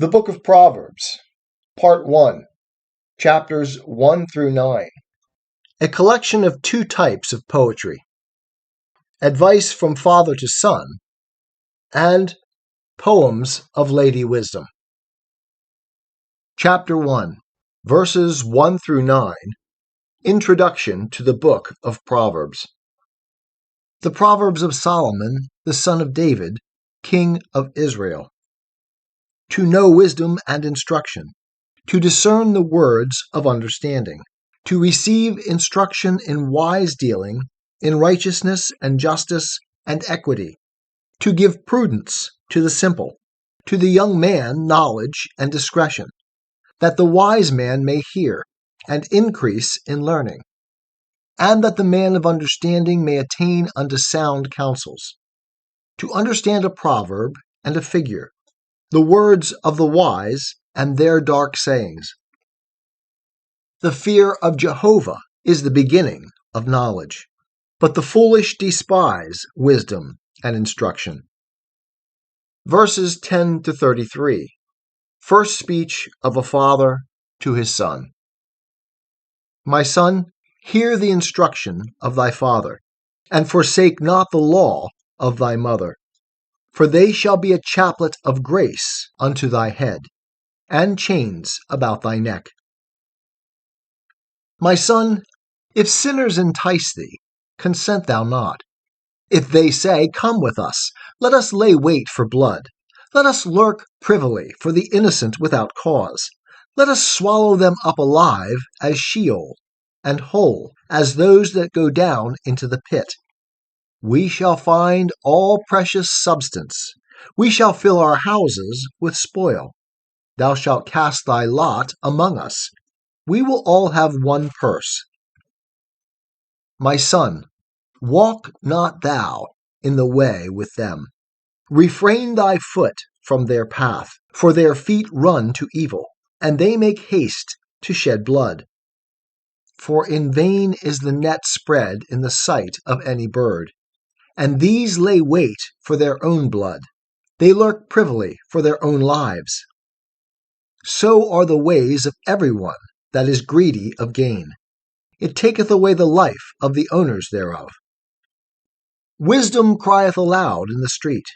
The Book of Proverbs, Part 1, Chapters 1 through 9. A collection of two types of poetry: advice from father to son, and poems of Lady Wisdom. Chapter 1, verses 1 through 9. Introduction to the Book of Proverbs. The Proverbs of Solomon, the son of David, king of Israel. To know wisdom and instruction, to discern the words of understanding, to receive instruction in wise dealing, in righteousness and justice and equity, to give prudence to the simple, to the young man knowledge and discretion, that the wise man may hear and increase in learning, and that the man of understanding may attain unto sound counsels, to understand a proverb and a figure, the words of the wise and their dark sayings. The fear of Jehovah is the beginning of knowledge, but the foolish despise wisdom and instruction. Verses 10 to 33. First speech of a father to his son. My son, hear the instruction of thy father, and forsake not the law of thy mother. For they shall be a chaplet of grace unto thy head, and chains about thy neck. My son, if sinners entice thee, consent thou not. If they say, Come with us, let us lay wait for blood. Let us lurk privily for the innocent without cause. Let us swallow them up alive as Sheol, and whole as those that go down into the pit. We shall find all precious substance. We shall fill our houses with spoil. Thou shalt cast thy lot among us. We will all have one purse. My son, walk not thou in the way with them. Refrain thy foot from their path, for their feet run to evil, and they make haste to shed blood. For in vain is the net spread in the sight of any bird, and these lay wait for their own blood. They lurk privily for their own lives. So are the ways of everyone that is greedy of gain. It taketh away the life of the owners thereof. Wisdom crieth aloud in the street.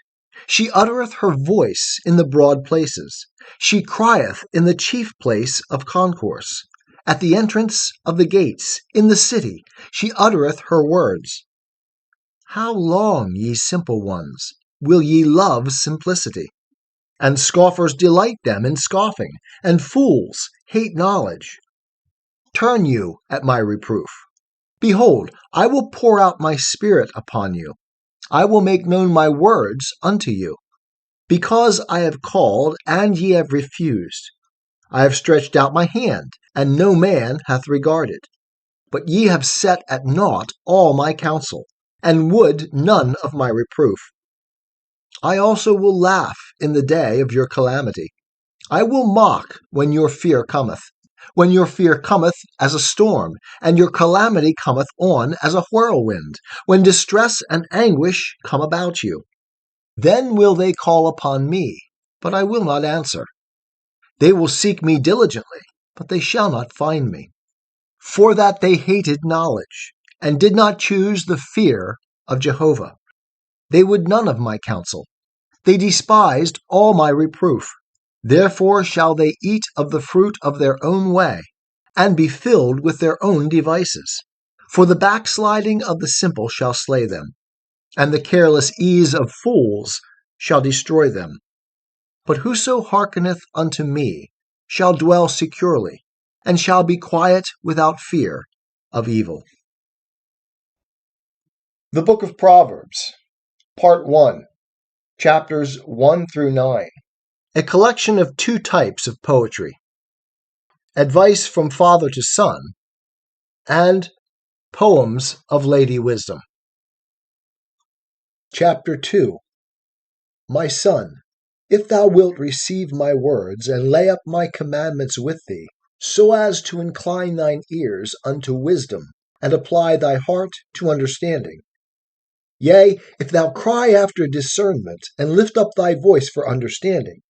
She uttereth her voice in the broad places. She crieth in the chief place of concourse. At the entrance of the gates, in the city, she uttereth her words. How long, ye simple ones, will ye love simplicity? And scoffers delight them in scoffing, and fools hate knowledge. Turn you at my reproof. Behold, I will pour out my spirit upon you. I will make known my words unto you. Because I have called, and ye have refused. I have stretched out my hand, and no man hath regarded. But ye have set at naught all my counsel, and would none of my reproof. I also will laugh in the day of your calamity. I will mock when your fear cometh. When your fear cometh as a storm, and your calamity cometh on as a whirlwind, when distress and anguish come about you. Then will they call upon me, but I will not answer. They will seek me diligently, but they shall not find me. For that they hated knowledge, and did not choose the fear of Jehovah. They would none of my counsel. They despised all my reproof. Therefore shall they eat of the fruit of their own way, and be filled with their own devices. For the backsliding of the simple shall slay them, and the careless ease of fools shall destroy them. But whoso hearkeneth unto me shall dwell securely, and shall be quiet without fear of evil. The Book of Proverbs, Part 1, Chapters 1 through 9. A collection of two types of poetry: advice from father to son, and poems of Lady Wisdom. Chapter 2. My son, if thou wilt receive my words, and lay up my commandments with thee, so as to incline thine ears unto wisdom, and apply thy heart to understanding. Yea, if thou cry after discernment, and lift up thy voice for understanding,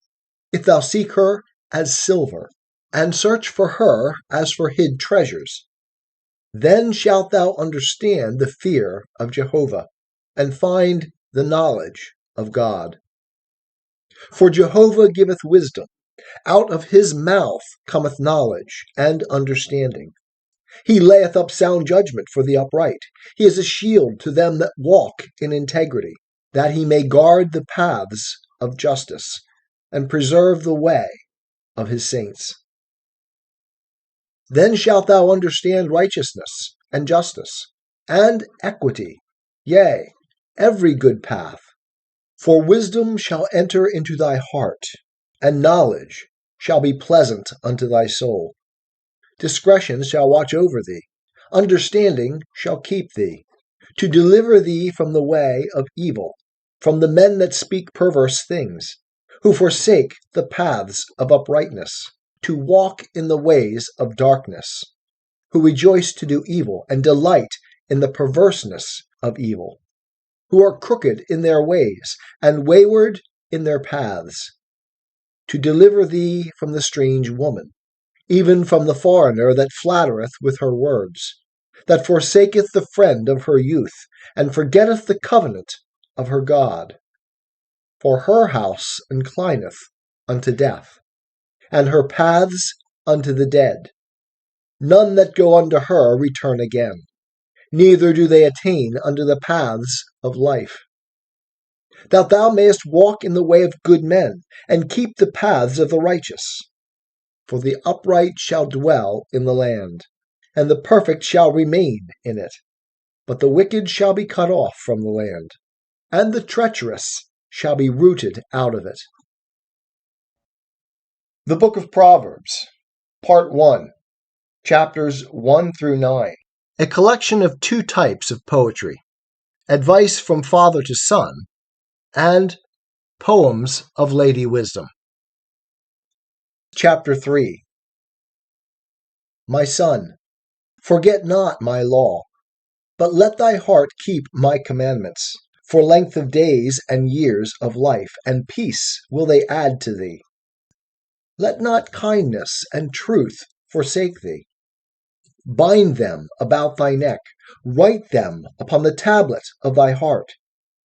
if thou seek her as silver, and search for her as for hid treasures, then shalt thou understand the fear of Jehovah, and find the knowledge of God. For Jehovah giveth wisdom, out of his mouth cometh knowledge and understanding. He layeth up sound judgment for the upright. He is a shield to them that walk in integrity, that he may guard the paths of justice, and preserve the way of his saints. Then shalt thou understand righteousness, and justice, and equity, yea, every good path. For wisdom shall enter into thy heart, and knowledge shall be pleasant unto thy soul. Discretion shall watch over thee, understanding shall keep thee, to deliver thee from the way of evil, from the men that speak perverse things, who forsake the paths of uprightness, to walk in the ways of darkness, who rejoice to do evil, and delight in the perverseness of evil, who are crooked in their ways, and wayward in their paths, to deliver thee from the strange woman, even from the foreigner that flattereth with her words, that forsaketh the friend of her youth, and forgetteth the covenant of her God. For her house inclineth unto death, and her paths unto the dead. None that go unto her return again, neither do they attain unto the paths of life. That thou mayest walk in the way of good men, and keep the paths of the righteous. For the upright shall dwell in the land, and the perfect shall remain in it. But the wicked shall be cut off from the land, and the treacherous shall be rooted out of it. The Book of Proverbs, Part 1, Chapters 1 through 9. A collection of two types of poetry: advice from father to son, and poems of Lady Wisdom. Chapter 3. My son, forget not my law, but let thy heart keep my commandments. For length of days and years of life, and peace will they add to thee. Let not kindness and truth forsake thee. Bind them about thy neck, write them upon the tablet of thy heart.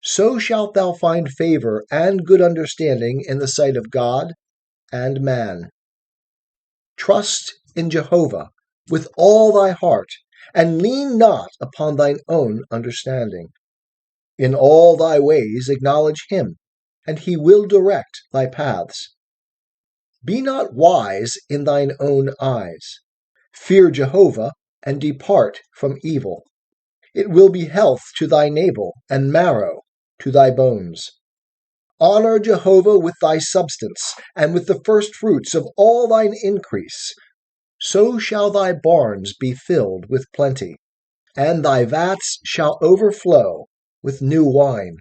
So shalt thou find favor and good understanding in the sight of God and man. Trust in Jehovah with all thy heart, and lean not upon thine own understanding. In all thy ways acknowledge him, and he will direct thy paths. Be not wise in thine own eyes. Fear Jehovah, and depart from evil. It will be health to thy navel, and marrow to thy bones. Honor Jehovah with thy substance, and with the first fruits of all thine increase. So shall thy barns be filled with plenty, and thy vats shall overflow with new wine.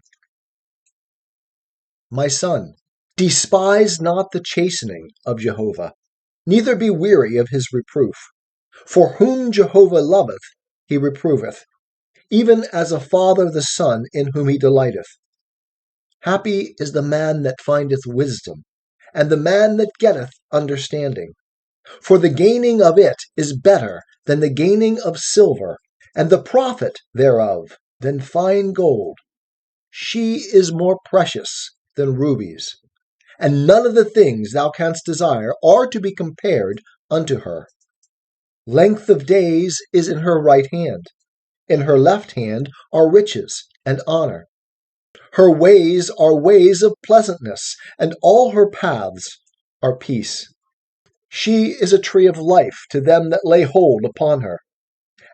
My son, despise not the chastening of Jehovah, neither be weary of his reproof. For whom Jehovah loveth, he reproveth, even as a father the son in whom he delighteth. Happy is the man that findeth wisdom, and the man that getteth understanding. For the gaining of it is better than the gaining of silver, and the profit thereof than fine gold. She is more precious than rubies, and none of the things thou canst desire are to be compared unto her. Length of days is in her right hand. In her left hand are riches and honor. Her ways are ways of pleasantness, and all her paths are peace. She is a tree of life to them that lay hold upon her,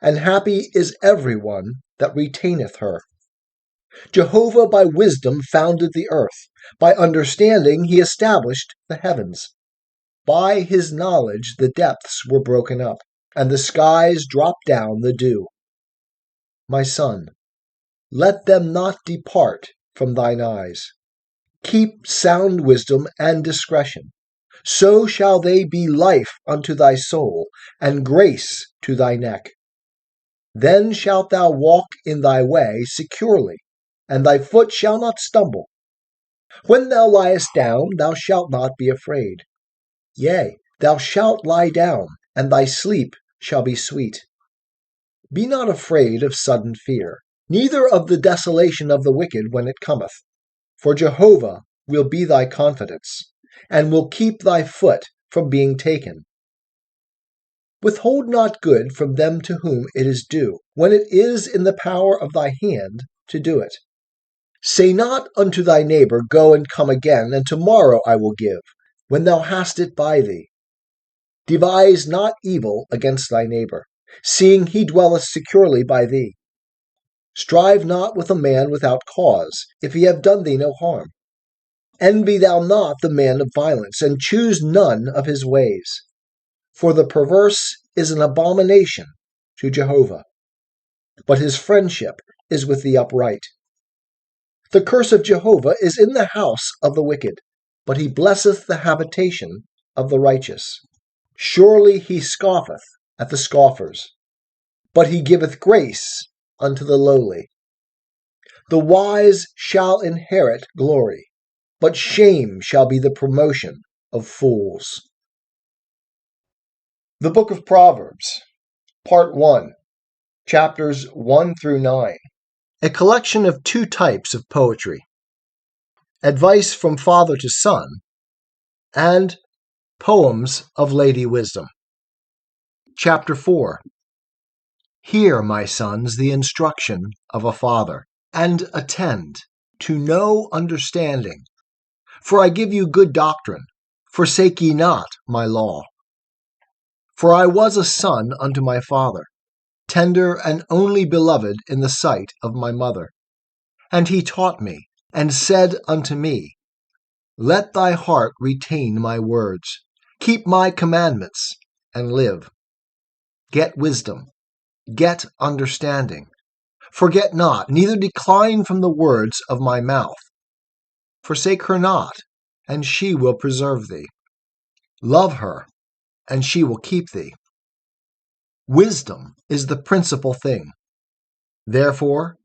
and happy is every one that retaineth her. Jehovah by wisdom founded the earth. By understanding he established the heavens. By his knowledge the depths were broken up, and the skies dropped down the dew. My son, let them not depart from thine eyes. Keep sound wisdom and discretion. So shall they be life unto thy soul, and grace to thy neck. Then shalt thou walk in thy way securely, and thy foot shall not stumble. When thou liest down, thou shalt not be afraid. Yea, thou shalt lie down, and thy sleep shall be sweet. Be not afraid of sudden fear, neither of the desolation of the wicked when it cometh. For Jehovah will be thy confidence, and will keep thy foot from being taken. Withhold not good from them to whom it is due, when it is in the power of thy hand to do it. Say not unto thy neighbor, Go and come again, and tomorrow I will give, when thou hast it by thee. Devise not evil against thy neighbor, seeing he dwelleth securely by thee. Strive not with a man without cause, if he have done thee no harm. Envy thou not the man of violence, and choose none of his ways. For the perverse is an abomination to Jehovah, but his friendship is with the upright. The curse of Jehovah is in the house of the wicked, but he blesseth the habitation of the righteous. Surely he scoffeth at the scoffers, but he giveth grace unto the lowly. The wise shall inherit glory, but shame shall be the promotion of fools. The Book of Proverbs, Part 1, Chapters 1 through 9. A collection of two types of poetry: advice from father to son, and poems of Lady Wisdom. Chapter 4. Hear, my sons, the instruction of a father, and attend to no understanding. For I give you good doctrine, forsake ye not my law. For I was a son unto my father, tender and only beloved in the sight of my mother. And he taught me, and said unto me, Let thy heart retain my words, keep my commandments, and live. Get wisdom, get understanding. Forget not, neither decline from the words of my mouth. Forsake her not, and she will preserve thee. Love her, and she will keep thee. Wisdom is the principal thing. Therefore,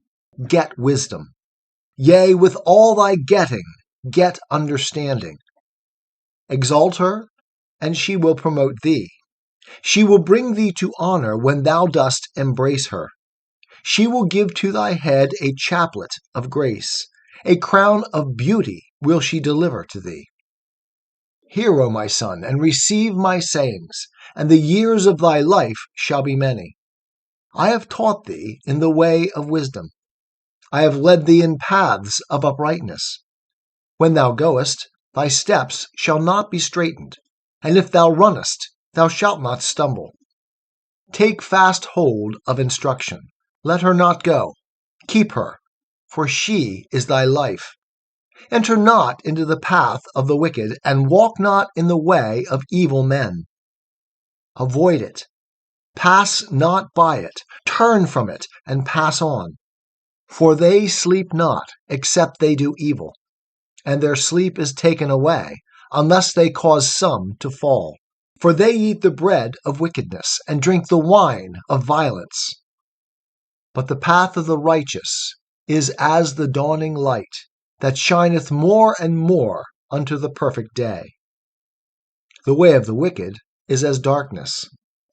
get wisdom. Yea, with all thy getting, get understanding. Exalt her, and she will promote thee. She will bring thee to honor when thou dost embrace her. She will give to thy head a chaplet of grace. A crown of beauty will she deliver to thee. Hear, O my son, and receive my sayings, and the years of thy life shall be many. I have taught thee in the way of wisdom. I have led thee in paths of uprightness. When thou goest, thy steps shall not be straitened, and if thou runnest, thou shalt not stumble. Take fast hold of instruction. Let her not go. Keep her, for she is thy life. Enter not into the path of the wicked, and walk not in the way of evil men. Avoid it. Pass not by it. Turn from it, and pass on. For they sleep not, except they do evil, and their sleep is taken away, unless they cause some to fall. For they eat the bread of wickedness, and drink the wine of violence. But the path of the righteous is as the dawning light, that shineth more and more unto the perfect day. The way of the wicked is as darkness.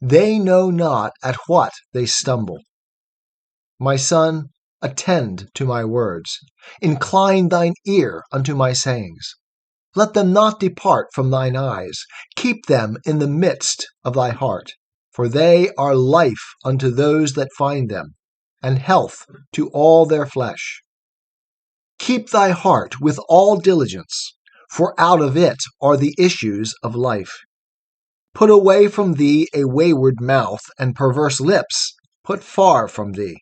They know not at what they stumble. My son, attend to my words. Incline thine ear unto my sayings. Let them not depart from thine eyes. Keep them in the midst of thy heart. For they are life unto those that find them, and health to all their flesh. Keep thy heart with all diligence, for out of it are the issues of life. Put away from thee a wayward mouth, and perverse lips put far from thee.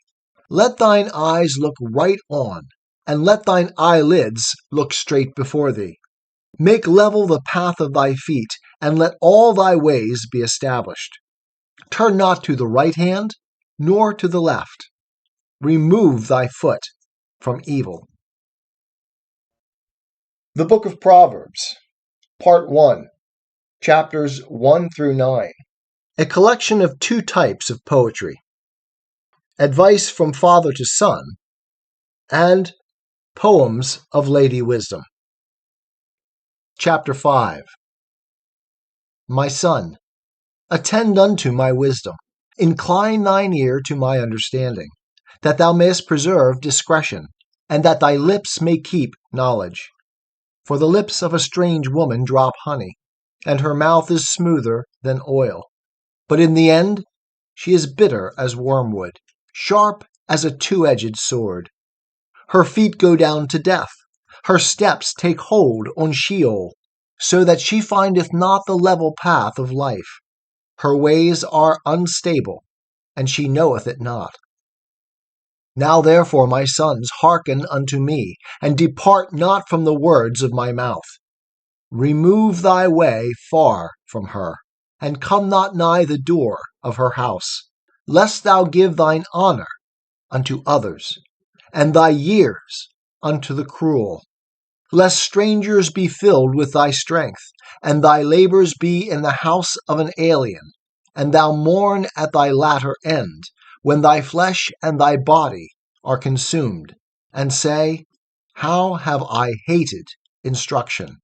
Let thine eyes look right on, and let thine eyelids look straight before thee. Make level the path of thy feet, and let all thy ways be established. Turn not to the right hand, nor to the left. Remove thy foot from evil. The Book of Proverbs, Part 1, Chapters 1 through 9. A collection of two types of poetry: advice from father to son, and poems of Lady Wisdom. Chapter 5. My son, attend unto my wisdom, incline thine ear to my understanding, that thou mayest preserve discretion, and that thy lips may keep knowledge. For the lips of a strange woman drop honey, and her mouth is smoother than oil. But in the end she is bitter as wormwood, sharp as a two-edged sword. Her feet go down to death, her steps take hold on Sheol, so that she findeth not the level path of life. Her ways are unstable, and she knoweth it not. Now therefore, my sons, hearken unto me, and depart not from the words of my mouth. Remove thy way far from her, and come not nigh the door of her house, lest thou give thine honor unto others, and thy years unto the cruel. Lest strangers be filled with thy strength, and thy labors be in the house of an alien, and thou mourn at thy latter end, when thy flesh and thy body are consumed, and say, How have I hated instruction,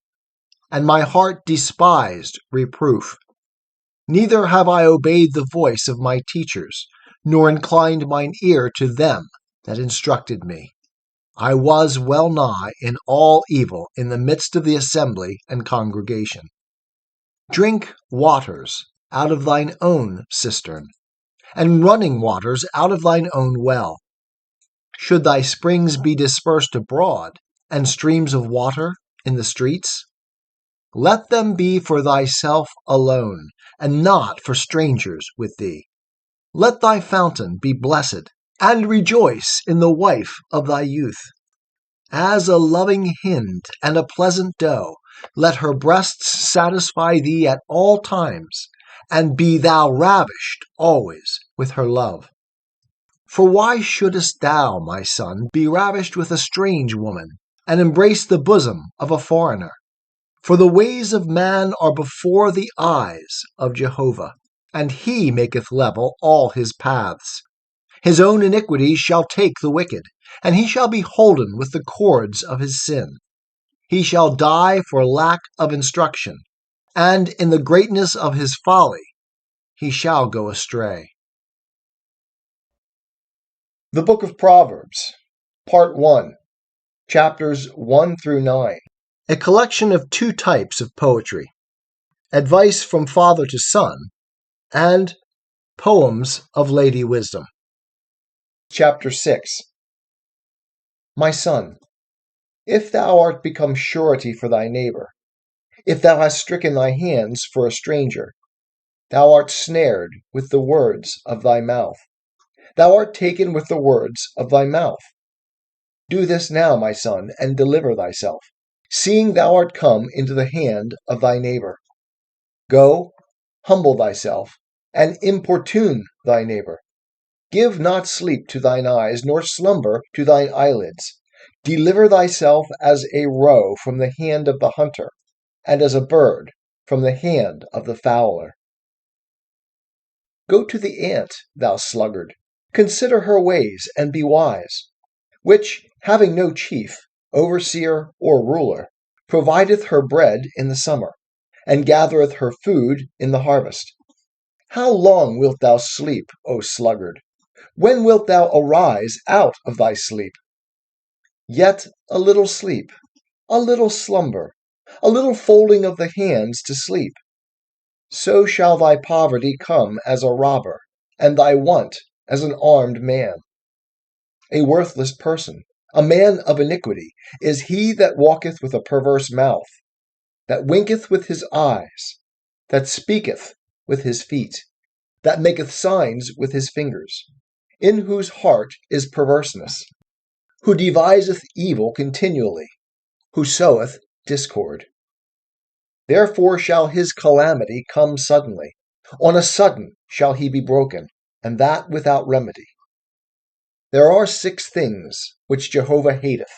and my heart despised reproof. Neither have I obeyed the voice of my teachers, nor inclined mine ear to them that instructed me. I was well nigh in all evil in the midst of the assembly and congregation. Drink waters out of thine own cistern, and running waters out of thine own well. Should thy springs be dispersed abroad, and streams of water in the streets? Let them be for thyself alone, and not for strangers with thee. Let thy fountain be blessed, and rejoice in the wife of thy youth. As a loving hind and a pleasant doe, let her breasts satisfy thee at all times, and be thou ravished always with her love. For why shouldest thou, my son, be ravished with a strange woman, and embrace the bosom of a foreigner? For the ways of man are before the eyes of Jehovah, and he maketh level all his paths. His own iniquity shall take the wicked, and he shall be holden with the cords of his sin. He shall die for lack of instruction, and in the greatness of his folly he shall go astray. The Book of Proverbs, Part 1, Chapters 1 through 9. A collection of two types of poetry: advice from father to son, and poems of Lady Wisdom. Chapter 6. My son, if thou art become surety for thy neighbor, if thou hast stricken thy hands for a stranger, thou art snared with the words of thy mouth. Thou art taken with the words of thy mouth. Do this now, my son, and deliver thyself, seeing thou art come into the hand of thy neighbor. Go, humble thyself, and importune thy neighbor. Give not sleep to thine eyes, nor slumber to thine eyelids. Deliver thyself as a roe from the hand of the hunter, and as a bird from the hand of the fowler. Go to the ant, thou sluggard, consider her ways, and be wise, which, having no chief, overseer, or ruler, provideth her bread in the summer, and gathereth her food in the harvest. How long wilt thou sleep, O sluggard? When wilt thou arise out of thy sleep? Yet a little sleep, a little slumber, a little folding of the hands to sleep. So shall thy poverty come as a robber, and thy want as an armed man. A worthless person, a man of iniquity, is he that walketh with a perverse mouth, that winketh with his eyes, that speaketh with his feet, that maketh signs with his fingers, in whose heart is perverseness, who deviseth evil continually, who soweth discord. Therefore shall his calamity come suddenly. On a sudden shall he be broken, and that without remedy. There are 6 things which Jehovah hateth,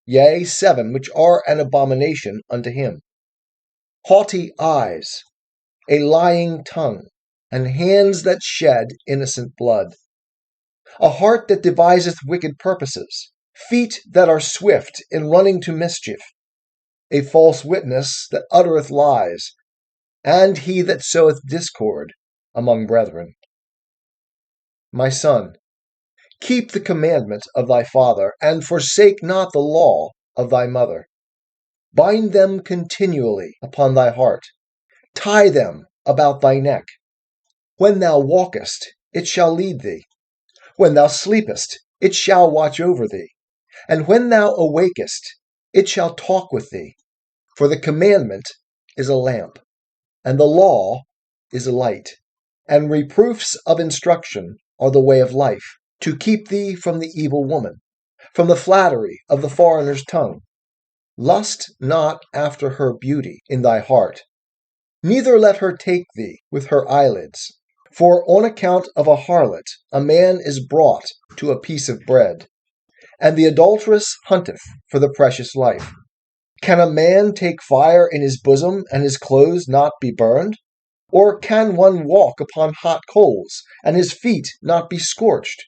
yea, 7 which are an abomination unto him: haughty eyes, a lying tongue, and hands that shed innocent blood, a heart that deviseth wicked purposes, feet that are swift in running to mischief, a false witness that uttereth lies, and he that soweth discord among brethren. My son, keep the commandment of thy father, and forsake not the law of thy mother. Bind them continually upon thy heart, tie them about thy neck. When thou walkest, it shall lead thee. When thou sleepest, it shall watch over thee. And when thou awakest, it shall talk with thee. For the commandment is a lamp, and the law is a light, and reproofs of instruction are the way of life, to keep thee from the evil woman, from the flattery of the foreigner's tongue. Lust not after her beauty in thy heart, neither let her take thee with her eyelids. For on account of a harlot a man is brought to a piece of bread, and the adulteress hunteth for the precious life. Can a man take fire in his bosom, and his clothes not be burned? Or can one walk upon hot coals, and his feet not be scorched?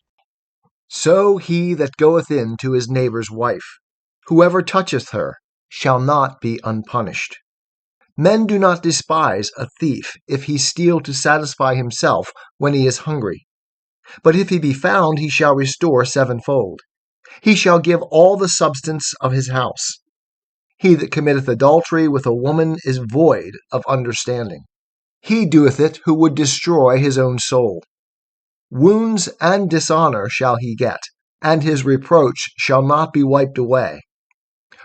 So he that goeth in to his neighbour's wife, whoever toucheth her, shall not be unpunished. Men do not despise a thief if he steal to satisfy himself when he is hungry. But if he be found, he shall restore sevenfold. He shall give all the substance of his house. He that committeth adultery with a woman is void of understanding. He doeth it who would destroy his own soul. Wounds and dishonor shall he get, and his reproach shall not be wiped away.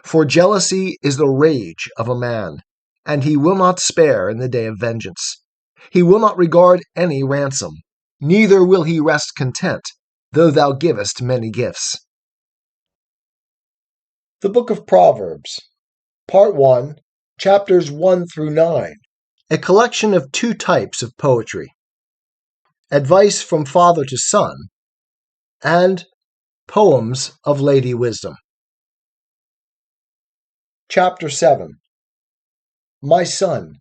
For jealousy is the rage of a man, and he will not spare in the day of vengeance. He will not regard any ransom, neither will he rest content, though thou givest many gifts. The Book of Proverbs, Part 1, Chapters 1 through 9, a collection of two types of poetry: advice from father to son, and poems of Lady Wisdom. Chapter 7. My son,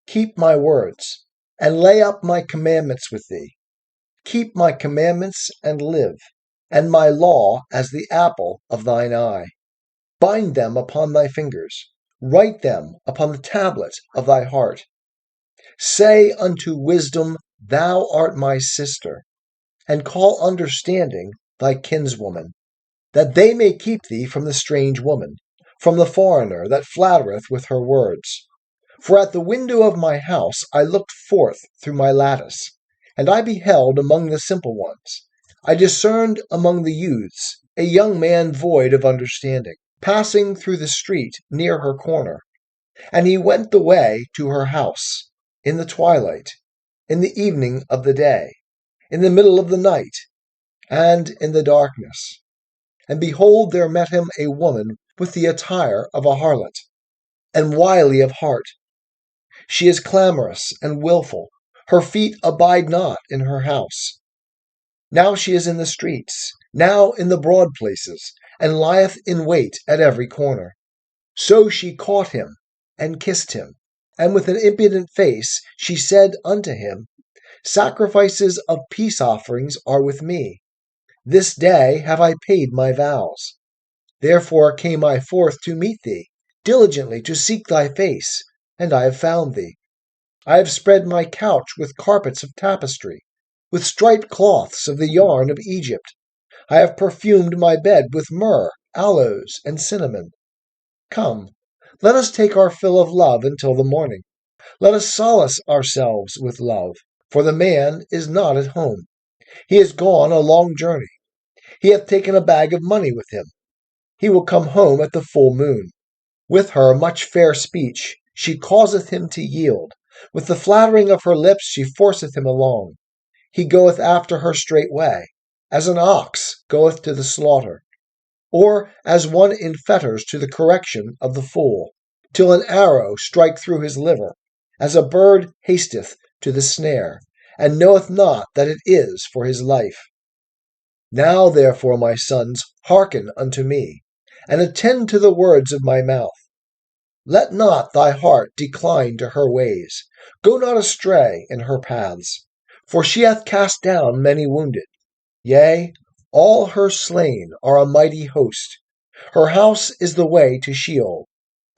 keep my words, and lay up my commandments with thee. Keep my commandments and live, and my law as the apple of thine eye. Bind them upon thy fingers, write them upon the tablet of thy heart. Say unto wisdom, Thou art my sister, and call understanding thy kinswoman, that they may keep thee from the strange woman, from the foreigner that flattereth with her words. For at the window of my house I looked forth through my lattice, and I beheld among the simple ones. I discerned among the youths a young man void of understanding, passing through the street near her corner. And he went the way to her house, in the twilight, in the evening of the day, in the middle of the night, and in the darkness. And behold, there met him a woman with the attire of a harlot, and wily of heart. She is clamorous and wilful. Her feet abide not in her house. Now she is in the streets, now in the broad places, and lieth in wait at every corner. So she caught him, and kissed him, and with an impudent face she said unto him, Sacrifices of peace offerings are with me. This day have I paid my vows. Therefore came I forth to meet thee, diligently to seek thy face, and I have found thee. I have spread my couch with carpets of tapestry, with striped cloths of the yarn of Egypt. I have perfumed my bed with myrrh, aloes, and cinnamon. Come, let us take our fill of love until the morning. Let us solace ourselves with love, for the man is not at home. He is gone a long journey. He hath taken a bag of money with him. He will come home at the full moon. With her much fair speech she causeth him to yield. With the flattering of her lips she forceth him along. He goeth after her straightway, as an ox goeth to the slaughter, or as one in fetters to the correction of the fool, till an arrow strike through his liver, as a bird hasteth to the snare, and knoweth not that it is for his life. Now therefore, my sons, hearken unto me, and attend to the words of my mouth. Let not thy heart decline to her ways. Go not astray in her paths. For she hath cast down many wounded. Yea, all her slain are a mighty host. Her house is the way to Sheol.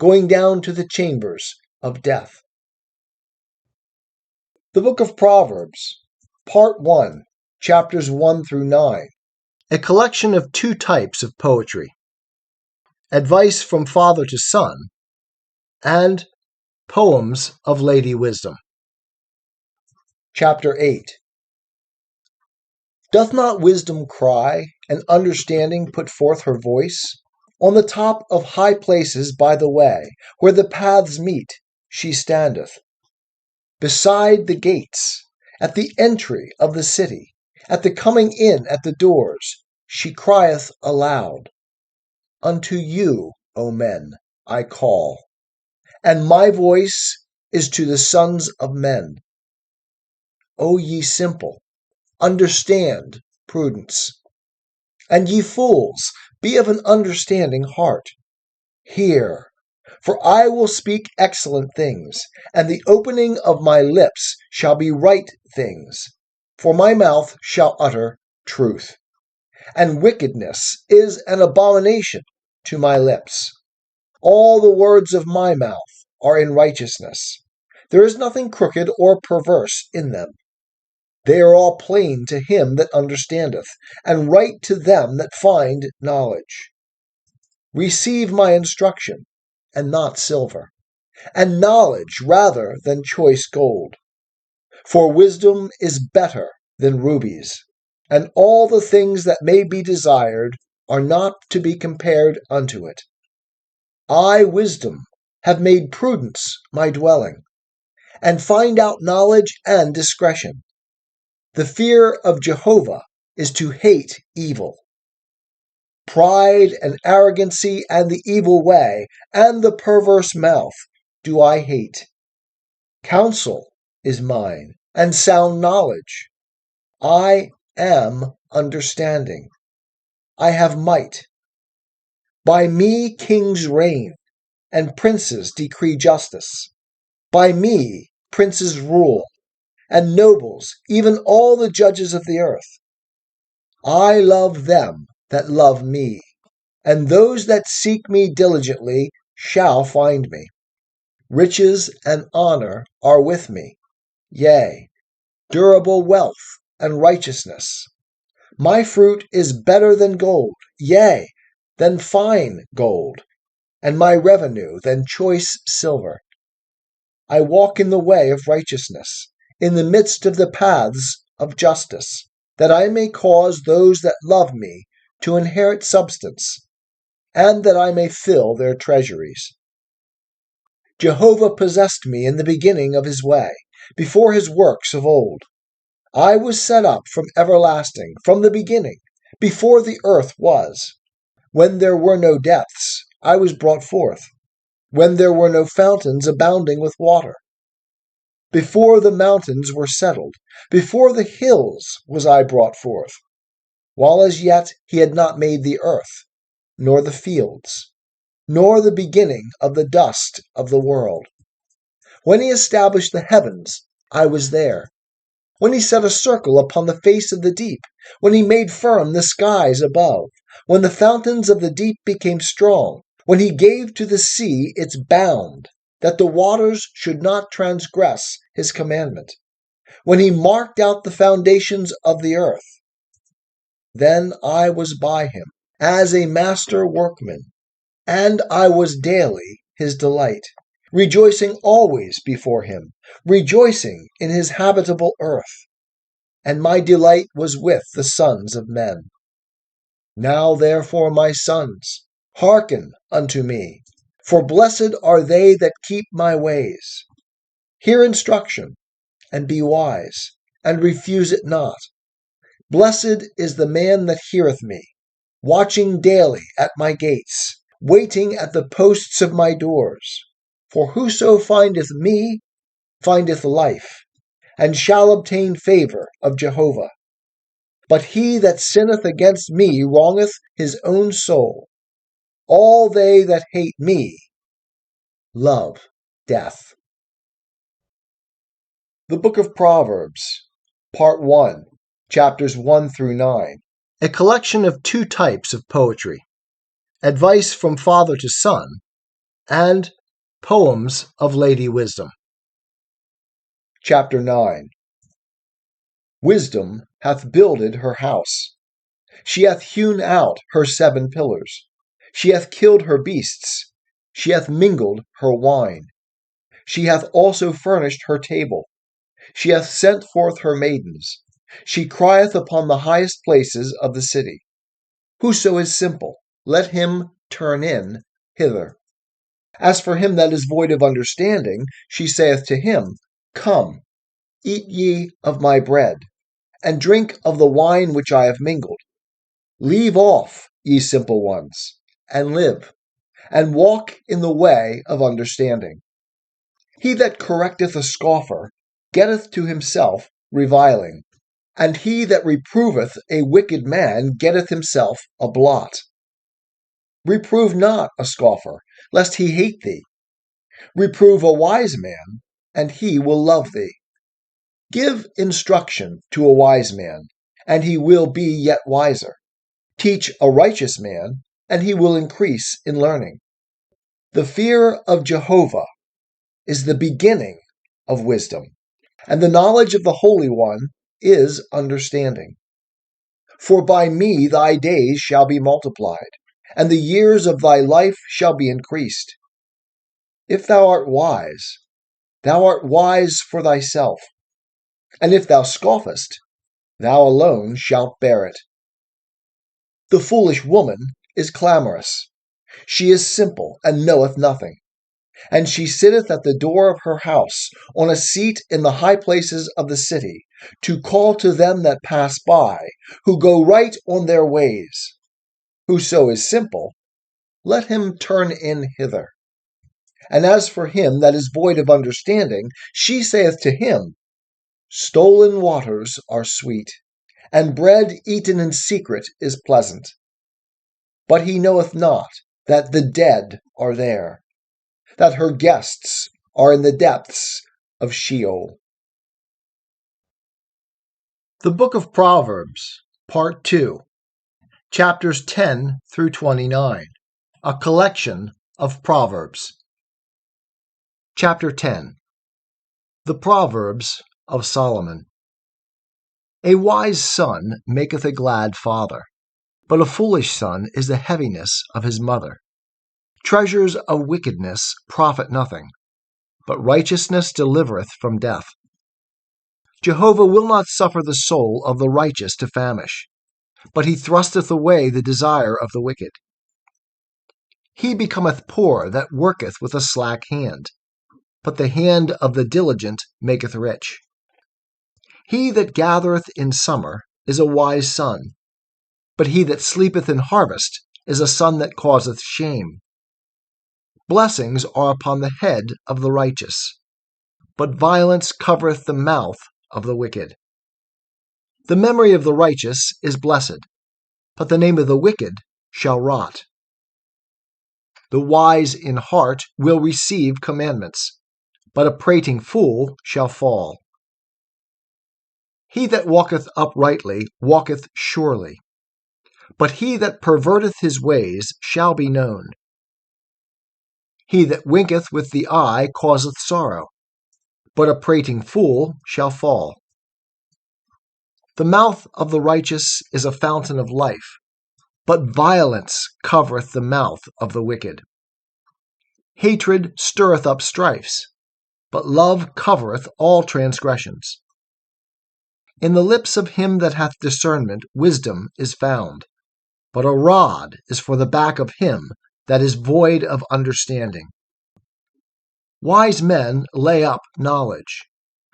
going down to the chambers of death. The Book of Proverbs, Part 1, chapters 1 through 9, a collection of two types of poetry: advice from father to son, and poems of Lady Wisdom. Chapter 8. Doth not wisdom cry, and understanding put forth her voice? On the top of high places by the way, where the paths meet, she standeth. Beside the gates, at the entry of the city, at the coming in at the doors, she crieth aloud. Unto you, O men, I call, and my voice is to the sons of men. O ye simple, understand prudence. And ye fools, be of an understanding heart. Hear, for I will speak excellent things, and the opening of my lips shall be right things. For my mouth shall utter truth, and wickedness is an abomination to my lips. All the words of my mouth are in righteousness. There is nothing crooked or perverse in them. They are all plain to him that understandeth, and right to them that find knowledge. Receive my instruction, and not silver, and knowledge rather than choice gold. For wisdom is better than rubies, and all the things that may be desired are not to be compared unto it. I, wisdom, have made prudence my dwelling, and find out knowledge and discretion. The fear of Jehovah is to hate evil. Pride and arrogancy and the evil way and the perverse mouth do I hate. Counsel is mine, and sound knowledge. I am understanding. I have might. By me kings reign, and princes decree justice. By me princes rule, and nobles, even all the judges of the earth. I love them that love me, and those that seek me diligently shall find me. Riches and honor are with me, yea, durable wealth and righteousness. My fruit is better than gold, yea, than fine gold, and my revenue than choice silver. I walk in the way of righteousness, in the midst of the paths of justice, that I may cause those that love me to inherit substance, and that I may fill their treasuries. Jehovah possessed me in the beginning of his way, before his works of old. I was set up from everlasting, from the beginning, before the earth was. When there were no depths, I was brought forth, when there were no fountains abounding with water. Before the mountains were settled, before the hills was I brought forth, while as yet he had not made the earth, nor the fields, nor the beginning of the dust of the world. When he established the heavens, I was there. When he set a circle upon the face of the deep, when he made firm the skies above, when the fountains of the deep became strong, when he gave to the sea its bound, that the waters should not transgress his commandment, when he marked out the foundations of the earth. Then I was by him, as a master workman, and I was daily his delight, rejoicing always before him, rejoicing in his habitable earth. And my delight was with the sons of men. Now therefore, my sons, hearken unto me, for blessed are they that keep my ways. Hear instruction, and be wise, and refuse it not. Blessed is the man that heareth me, watching daily at my gates, waiting at the posts of my doors. For whoso findeth me findeth life, and shall obtain favor of Jehovah. But he that sinneth against me wrongeth his own soul. All they that hate me love death. The Book of Proverbs, Part 1, chapters 1 through 9, a collection of two types of poetry: advice from father to son, and Poems of Lady Wisdom. Chapter 9. Wisdom hath builded her house. She hath hewn out her 7 pillars. She hath killed her beasts. She hath mingled her wine. She hath also furnished her table. She hath sent forth her maidens. She crieth upon the highest places of the city. Whoso is simple, let him turn in hither. As for him that is void of understanding, she saith to him, Come, eat ye of my bread, and drink of the wine which I have mingled. Leave off, ye simple ones, and live, and walk in the way of understanding. He that correcteth a scoffer getteth to himself reviling, and he that reproveth a wicked man getteth himself a blot. Reprove not a scoffer, lest he hate thee. Reprove a wise man, and he will love thee. Give instruction to a wise man, and he will be yet wiser. Teach a righteous man, and he will increase in learning. The fear of Jehovah is the beginning of wisdom, and the knowledge of the Holy One is understanding. For by me thy days shall be multiplied, and the years of thy life shall be increased. If thou art wise for thyself, and if thou scoffest, thou alone shalt bear it. The foolish woman is clamorous. She is simple, and knoweth nothing. And she sitteth at the door of her house, on a seat in the high places of the city, to call to them that pass by, who go right on their ways. Whoso is simple, let him turn in hither. And as for him that is void of understanding, she saith to him, Stolen waters are sweet, and bread eaten in secret is pleasant. But he knoweth not that the dead are there, that her guests are in the depths of Sheol. The Book of Proverbs, Part 2, Chapters 10 through 29, a collection of Proverbs. Chapter 10. The Proverbs of Solomon. A wise son maketh a glad father, but a foolish son is the heaviness of his mother. Treasures of wickedness profit nothing, but righteousness delivereth from death. Jehovah will not suffer the soul of the righteous to famish, but he thrusteth away the desire of the wicked. He becometh poor that worketh with a slack hand, but the hand of the diligent maketh rich. He that gathereth in summer is a wise son, but he that sleepeth in harvest is a son that causeth shame. Blessings are upon the head of the righteous, but violence covereth the mouth of the wicked. The memory of the righteous is blessed, but the name of the wicked shall rot. The wise in heart will receive commandments, but a prating fool shall fall. He that walketh uprightly walketh surely, but he that perverteth his ways shall be known. He that winketh with the eye causeth sorrow, but a prating fool shall fall. The mouth of the righteous is a fountain of life, but violence covereth the mouth of the wicked. Hatred stirreth up strifes, but love covereth all transgressions. In the lips of him that hath discernment wisdom is found, but a rod is for the back of him that is void of understanding. Wise men lay up knowledge,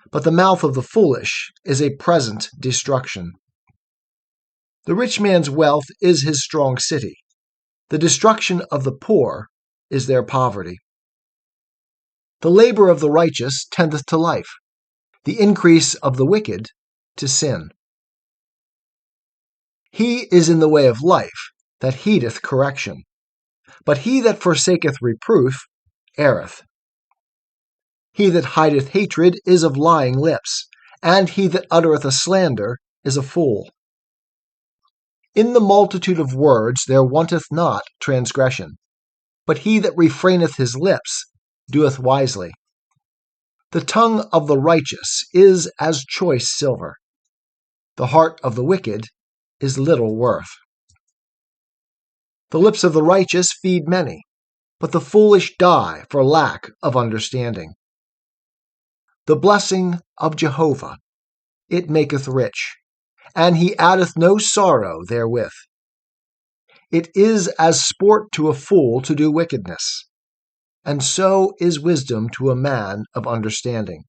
but the mouth of the foolish is a present destruction. The rich man's wealth is his strong city. The destruction of the poor is their poverty. The labor of the righteous tendeth to life, the increase of the wicked to sin. He is in the way of life that heedeth correction, but he that forsaketh reproof erreth. He that hideth hatred is of lying lips, and he that uttereth a slander is a fool. In the multitude of words there wanteth not transgression, but he that refraineth his lips doeth wisely. The tongue of the righteous is as choice silver. The heart of the wicked is little worth. The lips of the righteous feed many, but the foolish die for lack of understanding. The blessing of Jehovah, it maketh rich, and he addeth no sorrow therewith. It is as sport to a fool to do wickedness, and so is wisdom to a man of understanding.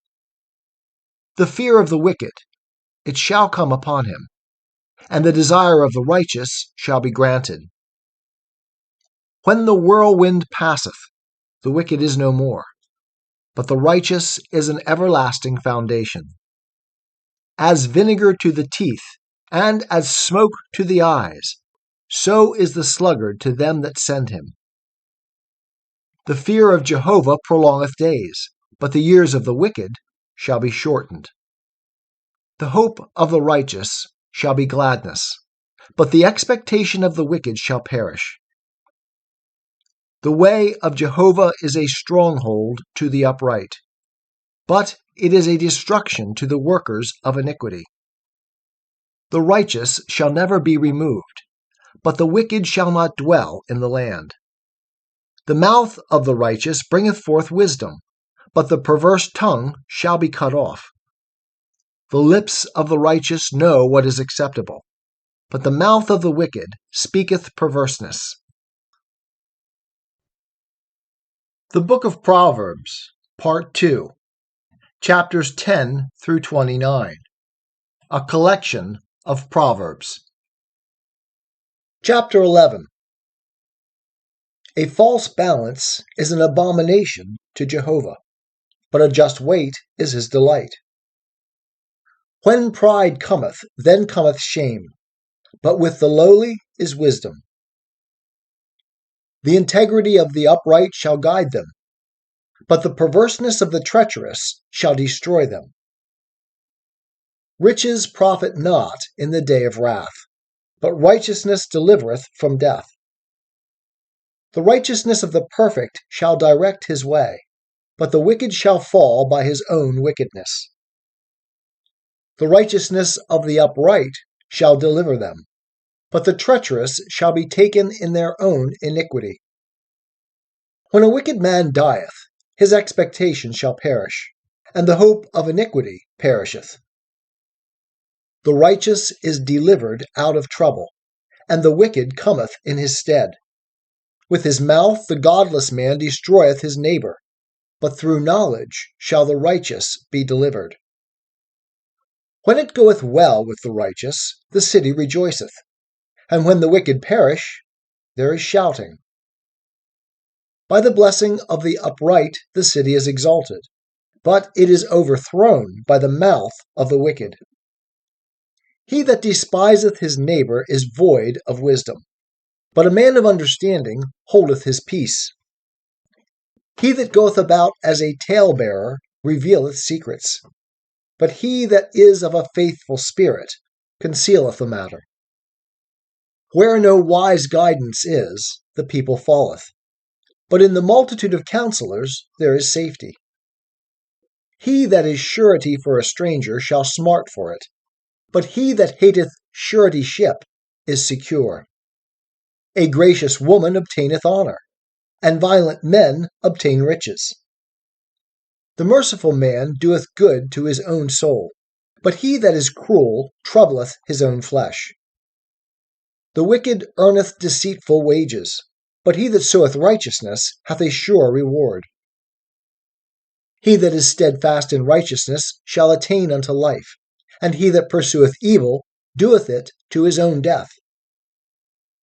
The fear of the wicked, it shall come upon him, and the desire of the righteous shall be granted. When the whirlwind passeth, the wicked is no more, but the righteous is an everlasting foundation. As vinegar to the teeth, and as smoke to the eyes, so is the sluggard to them that send him. The fear of Jehovah prolongeth days, but the years of the wicked shall be shortened. The hope of the righteous shall be gladness, but the expectation of the wicked shall perish. The way of Jehovah is a stronghold to the upright, but it is a destruction to the workers of iniquity. The righteous shall never be removed, but the wicked shall not dwell in the land. The mouth of the righteous bringeth forth wisdom, but the perverse tongue shall be cut off. The lips of the righteous know what is acceptable, but the mouth of the wicked speaketh perverseness. The Book of Proverbs, Part 2, Chapters 10 through 29, a collection of Proverbs. Chapter 11. A false balance is an abomination to Jehovah, but a just weight is his delight. When pride cometh, then cometh shame, but with the lowly is wisdom. The integrity of the upright shall guide them, but the perverseness of the treacherous shall destroy them. Riches profit not in the day of wrath, but righteousness delivereth from death. The righteousness of the perfect shall direct his way, but the wicked shall fall by his own wickedness. The righteousness of the upright shall deliver them, but the treacherous shall be taken in their own iniquity. When a wicked man dieth, his expectation shall perish, and the hope of iniquity perisheth. The righteous is delivered out of trouble, and the wicked cometh in his stead. With his mouth the godless man destroyeth his neighbor, but through knowledge shall the righteous be delivered. When it goeth well with the righteous, the city rejoiceth, and when the wicked perish, there is shouting. By the blessing of the upright the city is exalted, but it is overthrown by the mouth of the wicked. He that despiseth his neighbor is void of wisdom, but a man of understanding holdeth his peace. He that goeth about as a talebearer revealeth secrets, but he that is of a faithful spirit concealeth a matter. Where no wise guidance is, the people falleth, but in the multitude of counselors there is safety. He that is surety for a stranger shall smart for it, but he that hateth suretyship is secure. A gracious woman obtaineth honor, and violent men obtain riches. The merciful man doeth good to his own soul, but he that is cruel troubleth his own flesh. The wicked earneth deceitful wages, but he that soweth righteousness hath a sure reward. He that is steadfast in righteousness shall attain unto life, and he that pursueth evil doeth it to his own death.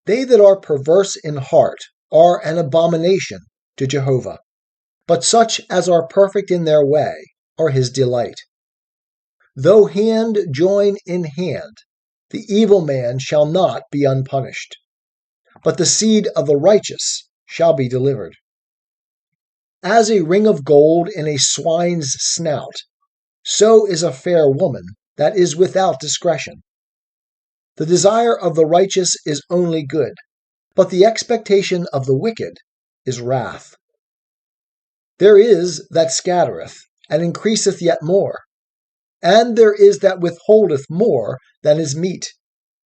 They that are perverse in heart are an abomination to Jehovah, but such as are perfect in their way are his delight. Though hand join in hand, the evil man shall not be unpunished, but the seed of the righteous shall be delivered. As a ring of gold in a swine's snout, so is a fair woman that is without discretion. The desire of the righteous is only good, but the expectation of the wicked is wrath. There is that scattereth, and increaseth yet more, and there is that withholdeth more than is meet,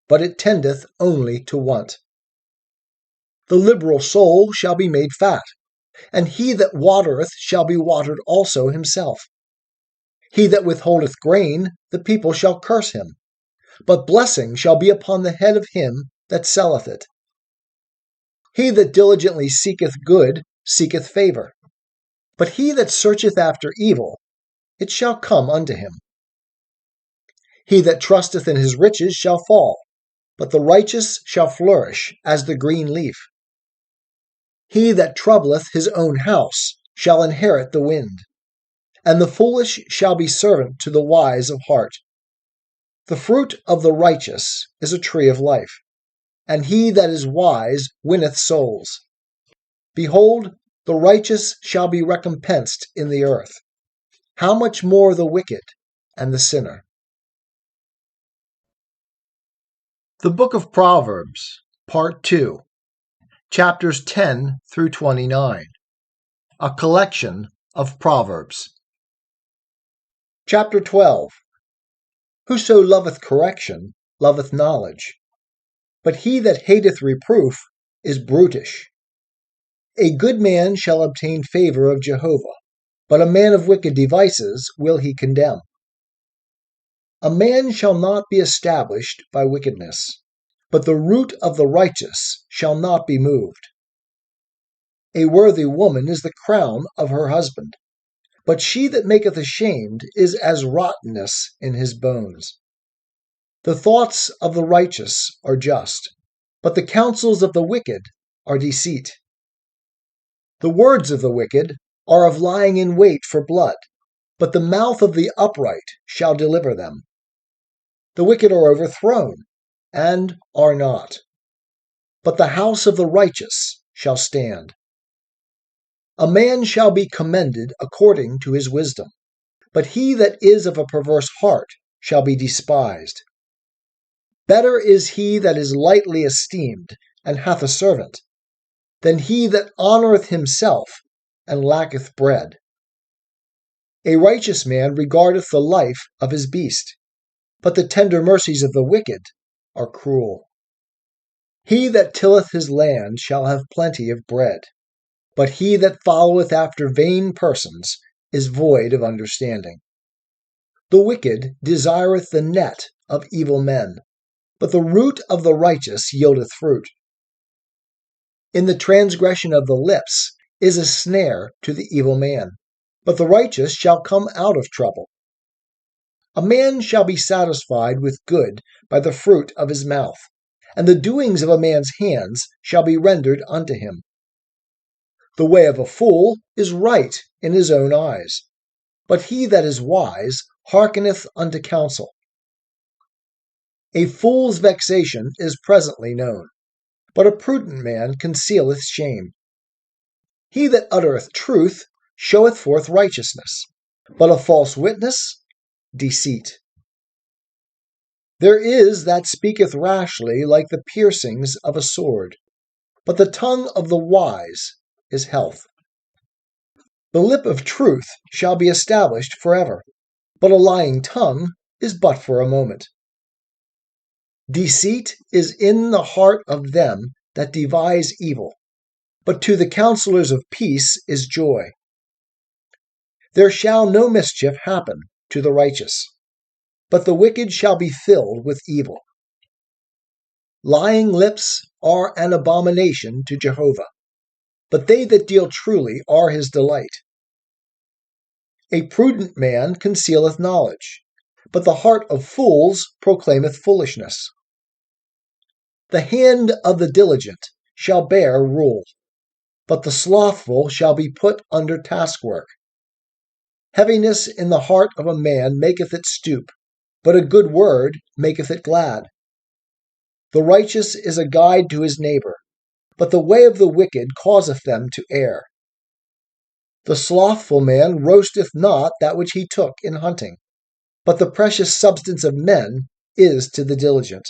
but it tendeth only to want. The liberal soul shall be made fat, and he that watereth shall be watered also himself. He that withholdeth grain, the people shall curse him, but blessing shall be upon the head of him that selleth it. He that diligently seeketh good seeketh favor, but he that searcheth after evil, it shall come unto him. He that trusteth in his riches shall fall, but the righteous shall flourish as the green leaf. He that troubleth his own house shall inherit the wind, and the foolish shall be servant to the wise of heart. The fruit of the righteous is a tree of life, and he that is wise winneth souls. Behold, the righteous shall be recompensed in the earth. How much more the wicked and the sinner? The Book of Proverbs, Part 2, Chapters 10 through 29. A collection of Proverbs. Chapter 12. Whoso loveth correction loveth knowledge, but he that hateth reproof is brutish. A good man shall obtain favor of Jehovah, but a man of wicked devices will he condemn. A man shall not be established by wickedness, but the root of the righteous shall not be moved. A worthy woman is the crown of her husband, but she that maketh ashamed is as rottenness in his bones. The thoughts of the righteous are just, but the counsels of the wicked are deceit. The words of the wicked are of lying in wait for blood, but the mouth of the upright shall deliver them. The wicked are overthrown, and are not, but the house of the righteous shall stand. A man shall be commended according to his wisdom, but he that is of a perverse heart shall be despised. Better is he that is lightly esteemed, and hath a servant, than he that honoureth himself, and lacketh bread. A righteous man regardeth the life of his beast, but the tender mercies of the wicked are cruel. He that tilleth his land shall have plenty of bread, but he that followeth after vain persons is void of understanding. The wicked desireth the net of evil men, but the root of the righteous yieldeth fruit. In the transgression of the lips is a snare to the evil man, but the righteous shall come out of trouble. A man shall be satisfied with good by the fruit of his mouth, and the doings of a man's hands shall be rendered unto him. The way of a fool is right in his own eyes, but he that is wise hearkeneth unto counsel. A fool's vexation is presently known, but a prudent man concealeth shame. He that uttereth truth showeth forth righteousness, but a false witness, deceit. There is that speaketh rashly like the piercings of a sword, but the tongue of the wise is health. The lip of truth shall be established forever, but a lying tongue is but for a moment. Deceit is in the heart of them that devise evil, but to the counselors of peace is joy. There shall no mischief happen to the righteous, but the wicked shall be filled with evil. Lying lips are an abomination to Jehovah, but they that deal truly are his delight. A prudent man concealeth knowledge, but the heart of fools proclaimeth foolishness. The hand of the diligent shall bear rule, but the slothful shall be put under taskwork. Heaviness in the heart of a man maketh it stoop, but a good word maketh it glad. The righteous is a guide to his neighbor, but the way of the wicked causeth them to err. The slothful man roasteth not that which he took in hunting, but the precious substance of men is to the diligent.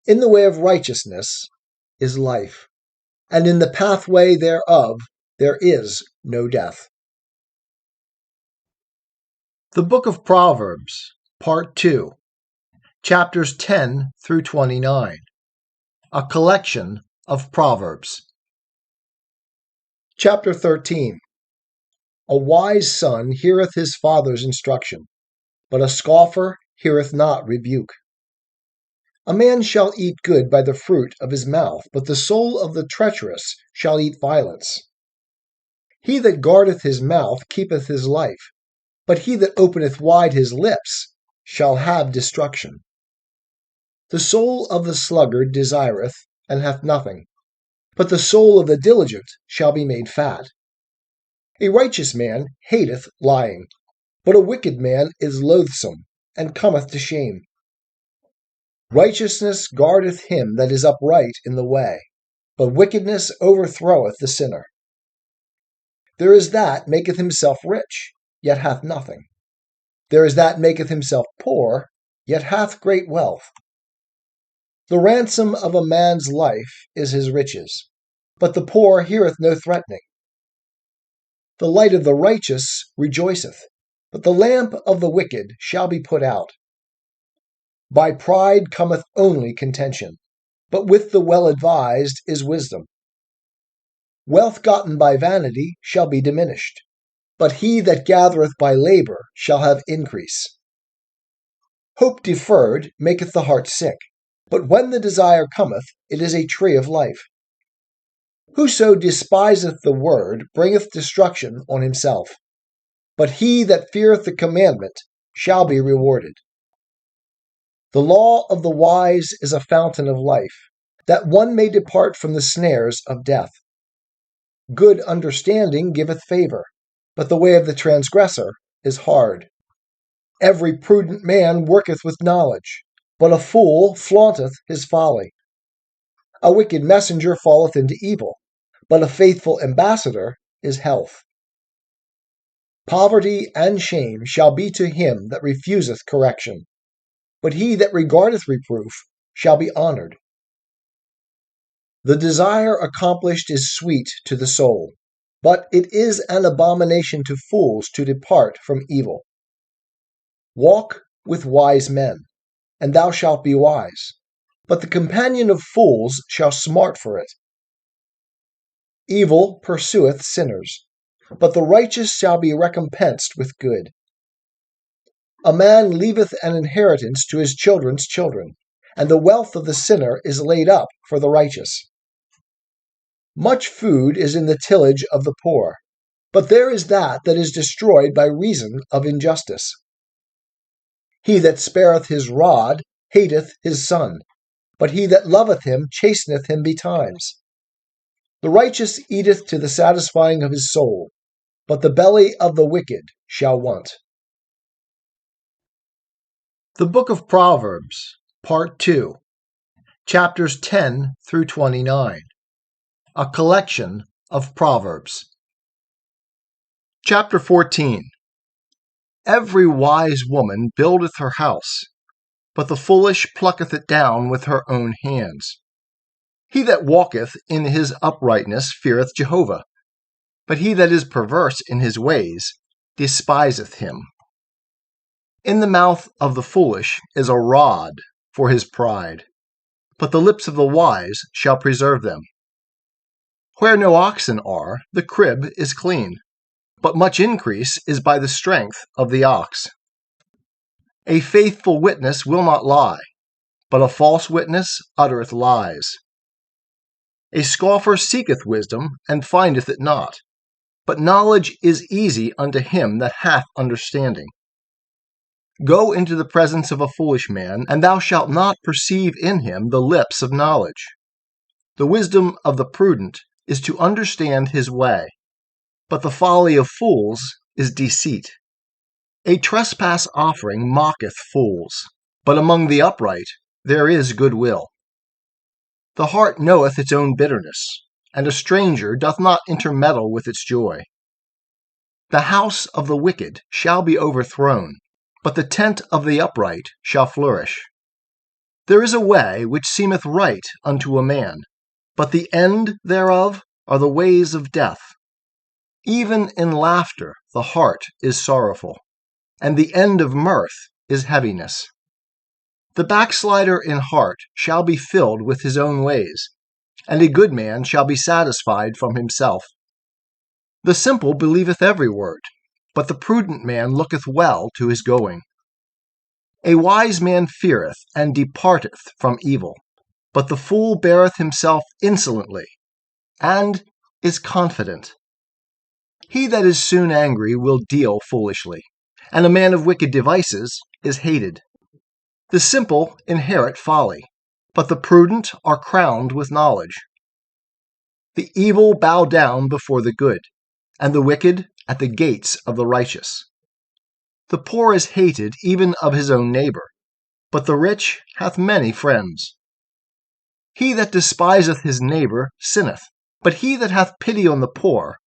In the way of righteousness is life, and in the pathway thereof there is no death. The Book of Proverbs, Part 2, chapters 10 through 29, a collection of Proverbs. Chapter 13. A wise son heareth his father's instruction, but a scoffer heareth not rebuke. A man shall eat good by the fruit of his mouth, but the soul of the treacherous shall eat violence. He that guardeth his mouth keepeth his life, but he that openeth wide his lips shall have destruction. The soul of the sluggard desireth, and hath nothing, but the soul of the diligent shall be made fat. A righteous man hateth lying, but a wicked man is loathsome, and cometh to shame. Righteousness guardeth him that is upright in the way, but wickedness overthroweth the sinner. There is that maketh himself rich, yet hath nothing. There is that maketh himself poor, yet hath great wealth. The ransom of a man's life is his riches, but the poor heareth no threatening. The light of the righteous rejoiceth, but the lamp of the wicked shall be put out. By pride cometh only contention, but with the well-advised is wisdom. Wealth gotten by vanity shall be diminished, but he that gathereth by labor shall have increase. Hope deferred maketh the heart sick, but when the desire cometh, it is a tree of life. Whoso despiseth the word bringeth destruction on himself, but he that feareth the commandment shall be rewarded. The law of the wise is a fountain of life, that one may depart from the snares of death. Good understanding giveth favor, but the way of the transgressor is hard. Every prudent man worketh with knowledge, but a fool flaunteth his folly. A wicked messenger falleth into evil, but a faithful ambassador is health. Poverty and shame shall be to him that refuseth correction, but he that regardeth reproof shall be honored. The desire accomplished is sweet to the soul, but it is an abomination to fools to depart from evil. Walk with wise men, and thou shalt be wise, but the companion of fools shall smart for it. Evil pursueth sinners, but the righteous shall be recompensed with good. A man leaveth an inheritance to his children's children, and the wealth of the sinner is laid up for the righteous. Much food is in the tillage of the poor, but there is that is destroyed by reason of injustice. He that spareth his rod hateth his son, but he that loveth him chasteneth him betimes. The righteous eateth to the satisfying of his soul, but the belly of the wicked shall want. The Book of Proverbs, Part 2, chapters 10 through 29, a collection of Proverbs. Chapter 14. Every wise woman buildeth her house, but the foolish plucketh it down with her own hands. He that walketh in his uprightness feareth Jehovah, but he that is perverse in his ways despiseth him. In the mouth of the foolish is a rod for his pride, but the lips of the wise shall preserve them. Where no oxen are, the crib is clean, but much increase is by the strength of the ox. A faithful witness will not lie, but a false witness uttereth lies. A scoffer seeketh wisdom, and findeth it not, but knowledge is easy unto him that hath understanding. Go into the presence of a foolish man, and thou shalt not perceive in him the lips of knowledge. The wisdom of the prudent is to understand his way, but the folly of fools is deceit. A trespass offering mocketh fools, but among the upright there is good will. The heart knoweth its own bitterness, and a stranger doth not intermeddle with its joy. The house of the wicked shall be overthrown, but the tent of the upright shall flourish. There is a way which seemeth right unto a man, but the end thereof are the ways of death. Even in laughter the heart is sorrowful, and the end of mirth is heaviness. The backslider in heart shall be filled with his own ways, and a good man shall be satisfied from himself. The simple believeth every word, but the prudent man looketh well to his going. A wise man feareth and departeth from evil, but the fool beareth himself insolently, and is confident. He that is soon angry will deal foolishly, and a man of wicked devices is hated. The simple inherit folly, but the prudent are crowned with knowledge. The evil bow down before the good, and the wicked at the gates of the righteous. The poor is hated even of his own neighbor, but the rich hath many friends. He that despiseth his neighbor sinneth, but he that hath pity on the poor,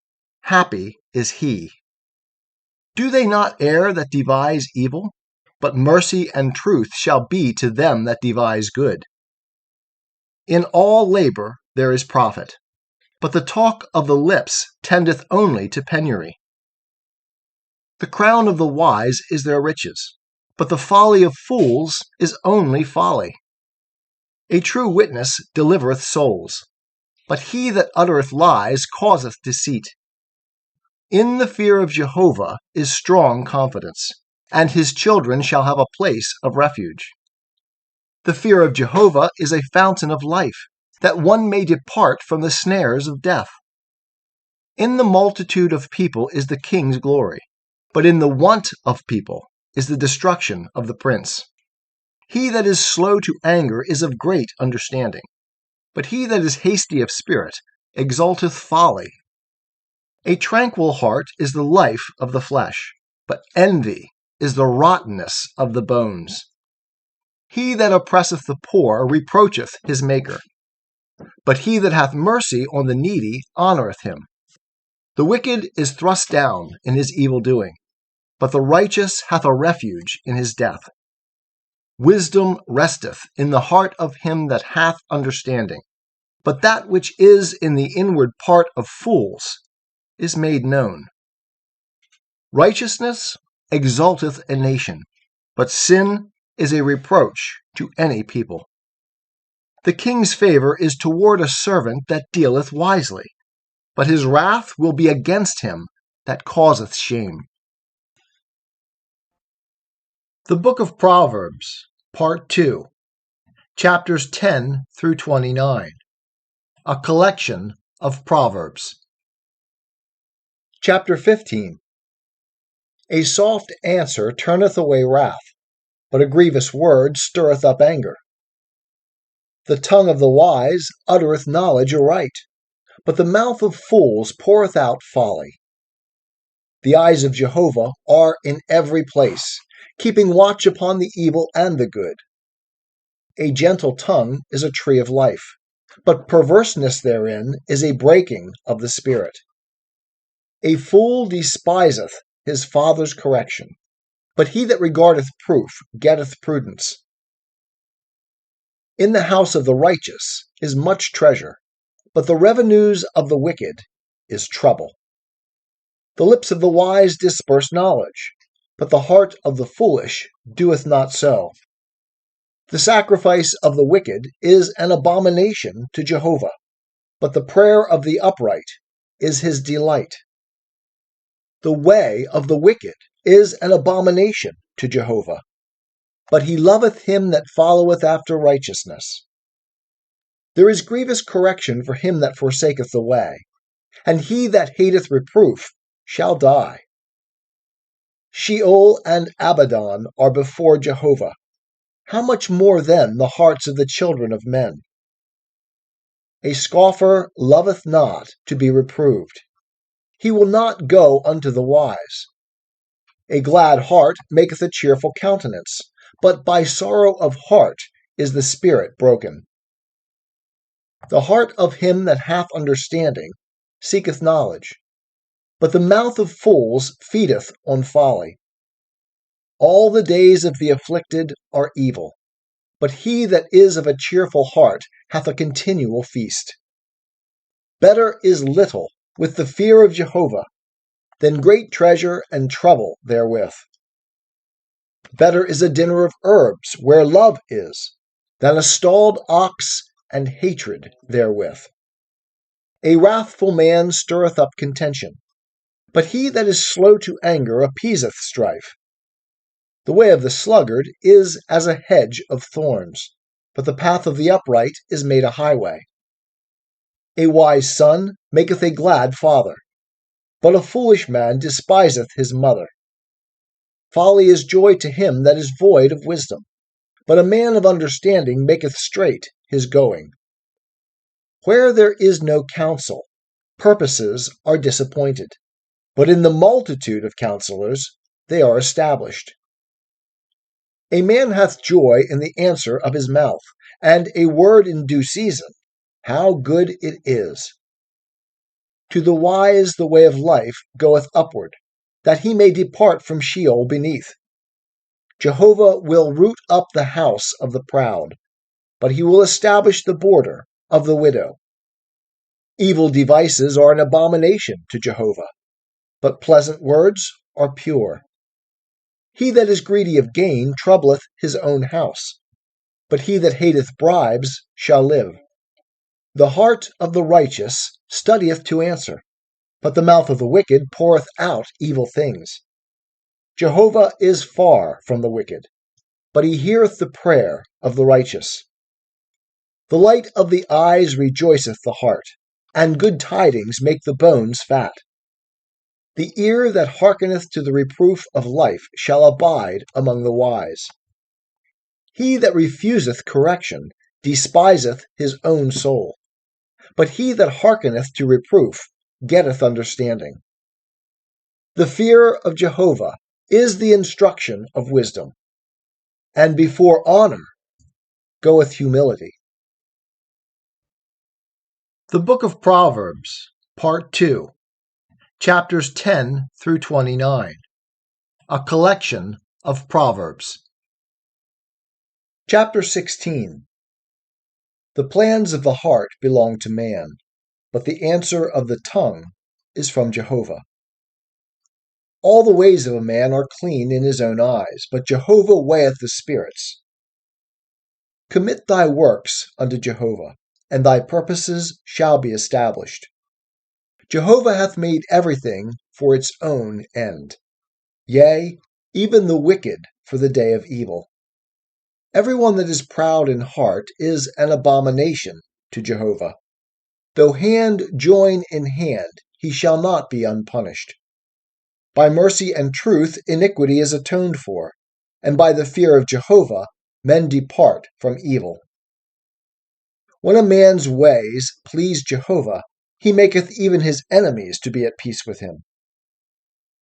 happy is he. Do they not err that devise evil? But mercy and truth shall be to them that devise good. In all labor there is profit, but the talk of the lips tendeth only to penury. The crown of the wise is their riches, but the folly of fools is only folly. A true witness delivereth souls, but he that uttereth lies causeth deceit. In the fear of Jehovah is strong confidence, and his children shall have a place of refuge. The fear of Jehovah is a fountain of life, that one may depart from the snares of death. In the multitude of people is the king's glory, but in the want of people is the destruction of the prince. He that is slow to anger is of great understanding, but he that is hasty of spirit exalteth folly. A tranquil heart is the life of the flesh, but envy is the rottenness of the bones. He that oppresseth the poor reproacheth his Maker, but he that hath mercy on the needy honoureth him. The wicked is thrust down in his evil doing, but the righteous hath a refuge in his death. Wisdom resteth in the heart of him that hath understanding, but that which is in the inward part of fools is made known. Righteousness exalteth a nation, but sin is a reproach to any people. The king's favor is toward a servant that dealeth wisely, but his wrath will be against him that causeth shame. The Book of Proverbs, Part 2, Chapters 10 through 29, a collection of Proverbs. Chapter 15. A soft answer turneth away wrath, but a grievous word stirreth up anger. The tongue of the wise uttereth knowledge aright, but the mouth of fools poureth out folly. The eyes of Jehovah are in every place, keeping watch upon the evil and the good. A gentle tongue is a tree of life, but perverseness therein is a breaking of the spirit. A fool despiseth his father's correction, but he that regardeth proof getteth prudence. In the house of the righteous is much treasure, but the revenues of the wicked is trouble. The lips of the wise disperse knowledge, but the heart of the foolish doeth not so. The sacrifice of the wicked is an abomination to Jehovah, but the prayer of the upright is his delight. The way of the wicked is an abomination to Jehovah, but he loveth him that followeth after righteousness. There is grievous correction for him that forsaketh the way, and he that hateth reproof shall die. Sheol and Abaddon are before Jehovah. How much more then the hearts of the children of men? A scoffer loveth not to be reproved. He will not go unto the wise. A glad heart maketh a cheerful countenance, but by sorrow of heart is the spirit broken. The heart of him that hath understanding seeketh knowledge, but the mouth of fools feedeth on folly. All the days of the afflicted are evil, but he that is of a cheerful heart hath a continual feast. Better is little with the fear of Jehovah than great treasure and trouble therewith. Better is a dinner of herbs where love is, than a stalled ox and hatred therewith. A wrathful man stirreth up contention, but he that is slow to anger appeaseth strife. The way of the sluggard is as a hedge of thorns, but the path of the upright is made a highway. A wise son maketh a glad father, but a foolish man despiseth his mother. Folly is joy to him that is void of wisdom, but a man of understanding maketh straight his going. Where there is no counsel, purposes are disappointed, but in the multitude of counselors they are established. A man hath joy in the answer of his mouth, and a word in due season, how good it is. To the wise the way of life goeth upward, that he may depart from Sheol beneath. Jehovah will root up the house of the proud, but he will establish the border of the widow. Evil devices are an abomination to Jehovah, but pleasant words are pure. He that is greedy of gain troubleth his own house, but he that hateth bribes shall live. The heart of the righteous studieth to answer, but the mouth of the wicked poureth out evil things. Jehovah is far from the wicked, but he heareth the prayer of the righteous. The light of the eyes rejoiceth the heart, and good tidings make the bones fat. The ear that hearkeneth to the reproof of life shall abide among the wise. He that refuseth correction despiseth his own soul, but he that hearkeneth to reproof getteth understanding. The fear of Jehovah is the instruction of wisdom, and before honor goeth humility. The Book of Proverbs, Part 2, Chapters 10 through 29, a collection of Proverbs. Chapter 16. The plans of the heart belong to man, but the answer of the tongue is from Jehovah. All the ways of a man are clean in his own eyes, but Jehovah weigheth the spirits. Commit thy works unto Jehovah, and thy purposes shall be established. Jehovah hath made everything for its own end, yea, even the wicked for the day of evil. Every one that is proud in heart is an abomination to Jehovah. Though hand join in hand, he shall not be unpunished. By mercy and truth iniquity is atoned for, and by the fear of Jehovah men depart from evil. When a man's ways please Jehovah, he maketh even his enemies to be at peace with him.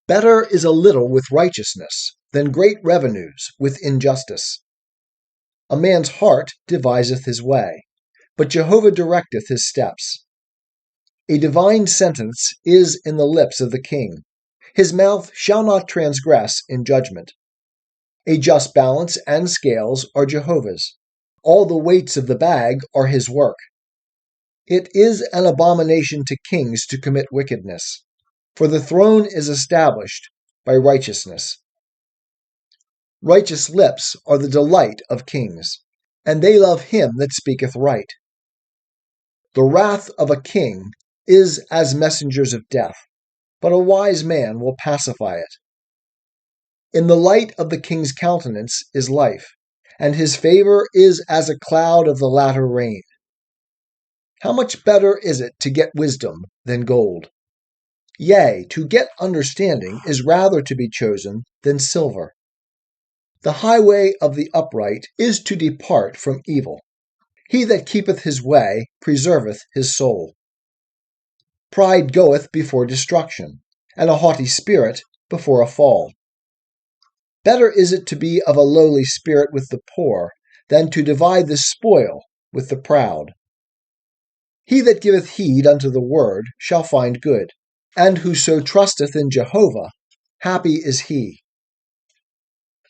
Better is a little with righteousness than great revenues with injustice. A man's heart deviseth his way, but Jehovah directeth his steps. A divine sentence is in the lips of the king. His mouth shall not transgress in judgment. A just balance and scales are Jehovah's. All the weights of the bag are his work. It is an abomination to kings to commit wickedness, for the throne is established by righteousness. Righteous lips are the delight of kings, and they love him that speaketh right. The wrath of a king is as messengers of death, but a wise man will pacify it. In the light of the king's countenance is life, and his favor is as a cloud of the latter rain. How much better is it to get wisdom than gold? Yea, to get understanding is rather to be chosen than silver. The highway of the upright is to depart from evil. He that keepeth his way preserveth his soul. Pride goeth before destruction, and a haughty spirit before a fall. Better is it to be of a lowly spirit with the poor than to divide the spoil with the proud. He that giveth heed unto the word shall find good, and whoso trusteth in Jehovah, happy is he.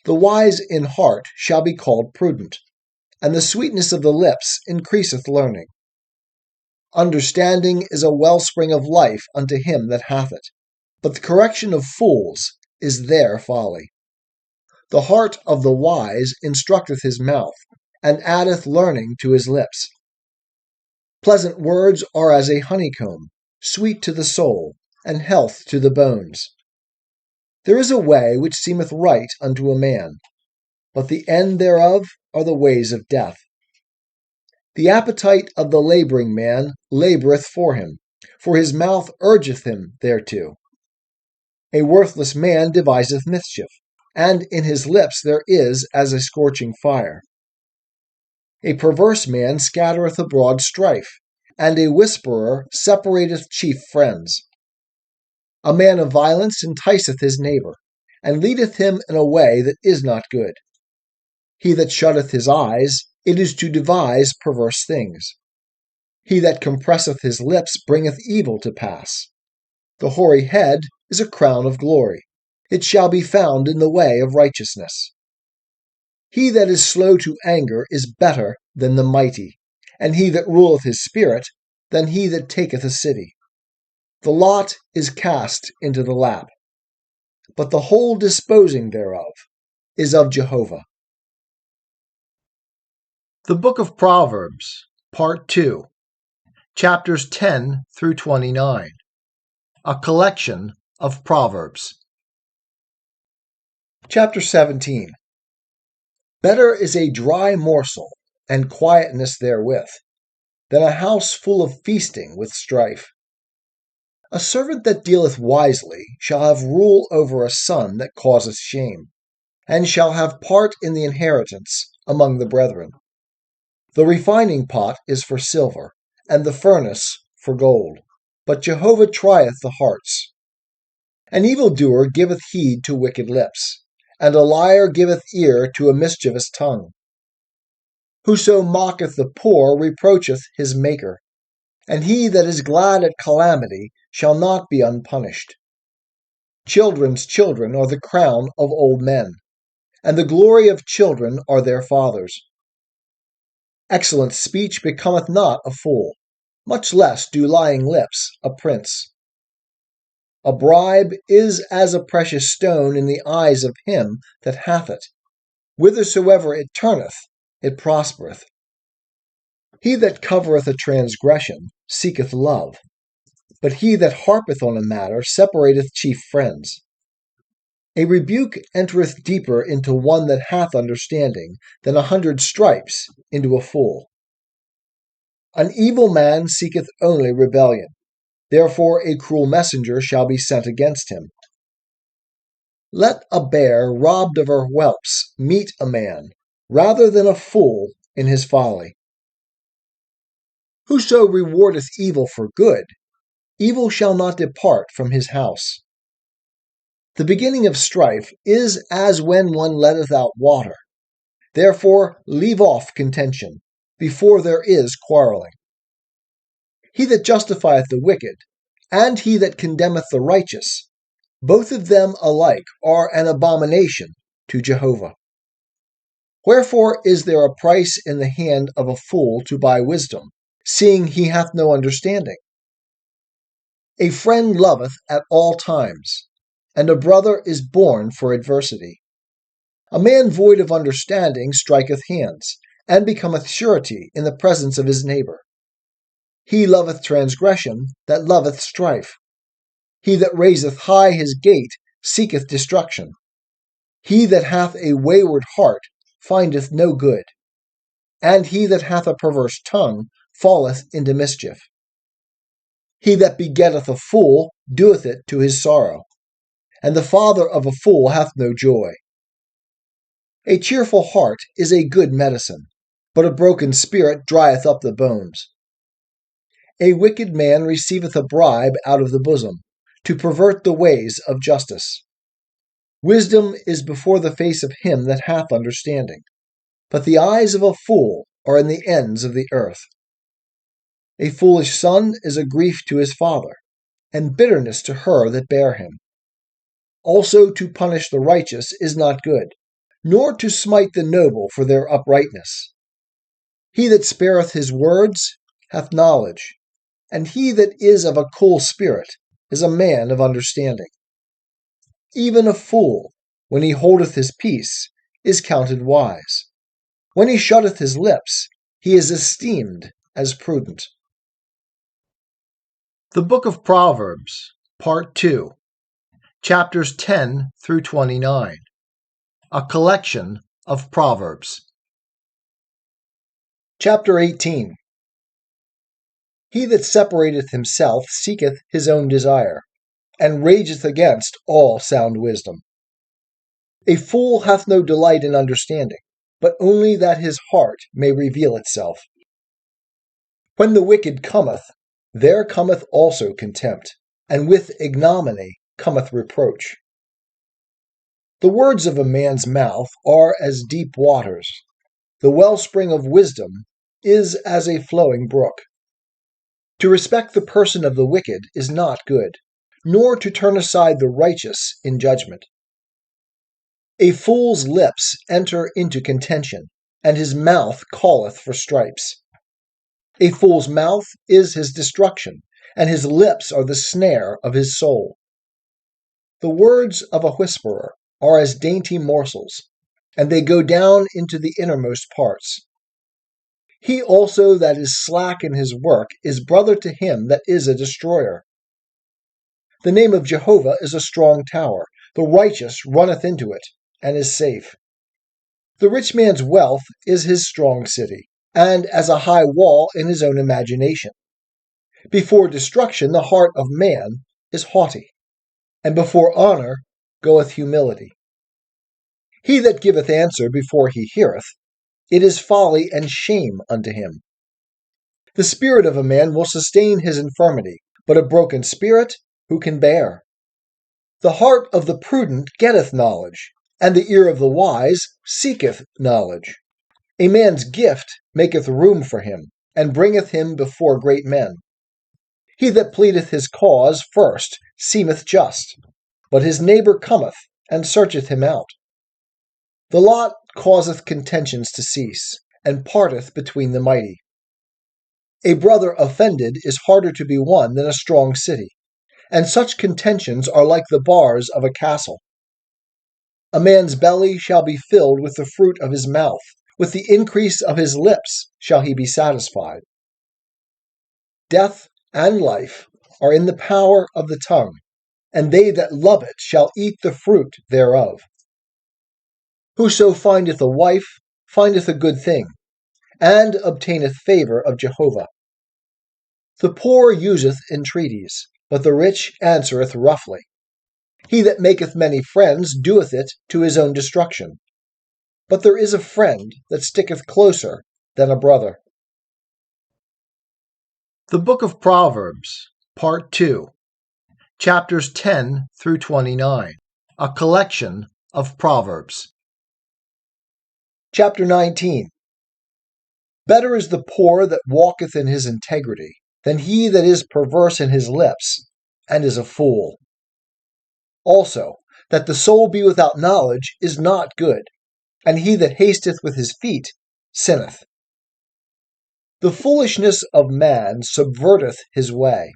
The wise in heart shall be called prudent, and the sweetness of the lips increaseth learning. Understanding is a wellspring of life unto him that hath it, but the correction of fools is their folly. The heart of the wise instructeth his mouth, and addeth learning to his lips. Pleasant words are as a honeycomb, sweet to the soul, and health to the bones. There is a way which seemeth right unto a man, but the end thereof are the ways of death. The appetite of the labouring man laboureth for him, for his mouth urgeth him thereto. A worthless man deviseth mischief, and in his lips there is as a scorching fire. A perverse man scattereth abroad strife, and a whisperer separateth chief friends. A man of violence enticeth his neighbour, and leadeth him in a way that is not good. He that shutteth his eyes, it is to devise perverse things. He that compresseth his lips bringeth evil to pass. The hoary head is a crown of glory. It shall be found in the way of righteousness. He that is slow to anger is better than the mighty, and he that ruleth his spirit than he that taketh a city. The lot is cast into the lap, but the whole disposing thereof is of Jehovah. The Book of Proverbs, Part 2, Chapters 10 through 29. A collection of Proverbs. Chapter 17. Better is a dry morsel, and quietness therewith, than a house full of feasting with strife. A servant that dealeth wisely shall have rule over a son that causeth shame, and shall have part in the inheritance among the brethren. The refining pot is for silver, and the furnace for gold, but Jehovah trieth the hearts. An evildoer giveth heed to wicked lips, and a liar giveth ear to a mischievous tongue. Whoso mocketh the poor reproacheth his Maker, and he that is glad at calamity shall not be unpunished. Children's children are the crown of old men, and the glory of children are their fathers. Excellent speech becometh not a fool, much less do lying lips a prince. A bribe is as a precious stone in the eyes of him that hath it. Whithersoever it turneth, it prospereth. He that covereth a transgression seeketh love, but he that harpeth on a matter separateth chief friends. A rebuke entereth deeper into one that hath understanding than 100 stripes into a fool. An evil man seeketh only rebellion, therefore a cruel messenger shall be sent against him. Let a bear robbed of her whelps meet a man, rather than a fool in his folly. Whoso rewardeth evil for good, evil shall not depart from his house. The beginning of strife is as when one letteth out water. Therefore leave off contention, before there is quarreling. He that justifieth the wicked, and he that condemneth the righteous, both of them alike are an abomination to Jehovah. Wherefore is there a price in the hand of a fool to buy wisdom, seeing he hath no understanding? A friend loveth at all times, and a brother is born for adversity. A man void of understanding striketh hands, and becometh surety in the presence of his neighbor. He loveth transgression that loveth strife. He that raiseth high his gate seeketh destruction. He that hath a wayward heart findeth no good, and he that hath a perverse tongue falleth into mischief. He that begetteth a fool doeth it to his sorrow, and the father of a fool hath no joy. A cheerful heart is a good medicine, but a broken spirit drieth up the bones. A wicked man receiveth a bribe out of the bosom, to pervert the ways of justice. Wisdom is before the face of him that hath understanding, but the eyes of a fool are in the ends of the earth. A foolish son is a grief to his father, and bitterness to her that bare him. Also to punish the righteous is not good, nor to smite the noble for their uprightness. He that spareth his words hath knowledge, and he that is of a cool spirit is a man of understanding. Even a fool, when he holdeth his peace, is counted wise. When he shutteth his lips, he is esteemed as prudent. The Book of Proverbs, Part 2, chapters 10 through 29, a collection of Proverbs. Chapter 18. He that separateth himself seeketh his own desire, and rageth against all sound wisdom. A fool hath no delight in understanding, but only that his heart may reveal itself. When the wicked cometh, there cometh also contempt, and with ignominy cometh reproach. The words of a man's mouth are as deep waters. The wellspring of wisdom is as a flowing brook. To respect the person of the wicked is not good, nor to turn aside the righteous in judgment. A fool's lips enter into contention, and his mouth calleth for stripes. A fool's mouth is his destruction, and his lips are the snare of his soul. The words of a whisperer are as dainty morsels, and they go down into the innermost parts. He also that is slack in his work is brother to him that is a destroyer. The name of Jehovah is a strong tower. The righteous runneth into it, and is safe. The rich man's wealth is his strong city, and as a high wall in his own imagination. Before destruction the heart of man is haughty, and before honor goeth humility. He that giveth answer before he heareth, it is folly and shame unto him. The spirit of a man will sustain his infirmity, but a broken spirit who can bear? The heart of the prudent getteth knowledge, and the ear of the wise seeketh knowledge. A man's gift maketh room for him, and bringeth him before great men. He that pleadeth his cause first seemeth just, but his neighbor cometh and searcheth him out. The lot causeth contentions to cease, and parteth between the mighty. A brother offended is harder to be won than a strong city, and such contentions are like the bars of a castle. A man's belly shall be filled with the fruit of his mouth, with the increase of his lips shall he be satisfied. Death and life are in the power of the tongue, and they that love it shall eat the fruit thereof. Whoso findeth a wife findeth a good thing, and obtaineth favor of Jehovah. The poor useth entreaties, but the rich answereth roughly. He that maketh many friends doeth it to his own destruction. But there is a friend that sticketh closer than a brother. The Book of Proverbs, Part 2, chapters 10 through 29, a collection of Proverbs. Chapter 19. Better is the poor that walketh in his integrity than he that is perverse in his lips and is a fool. Also, that the soul be without knowledge is not good, and he that hasteth with his feet sinneth. The foolishness of man subverteth his way,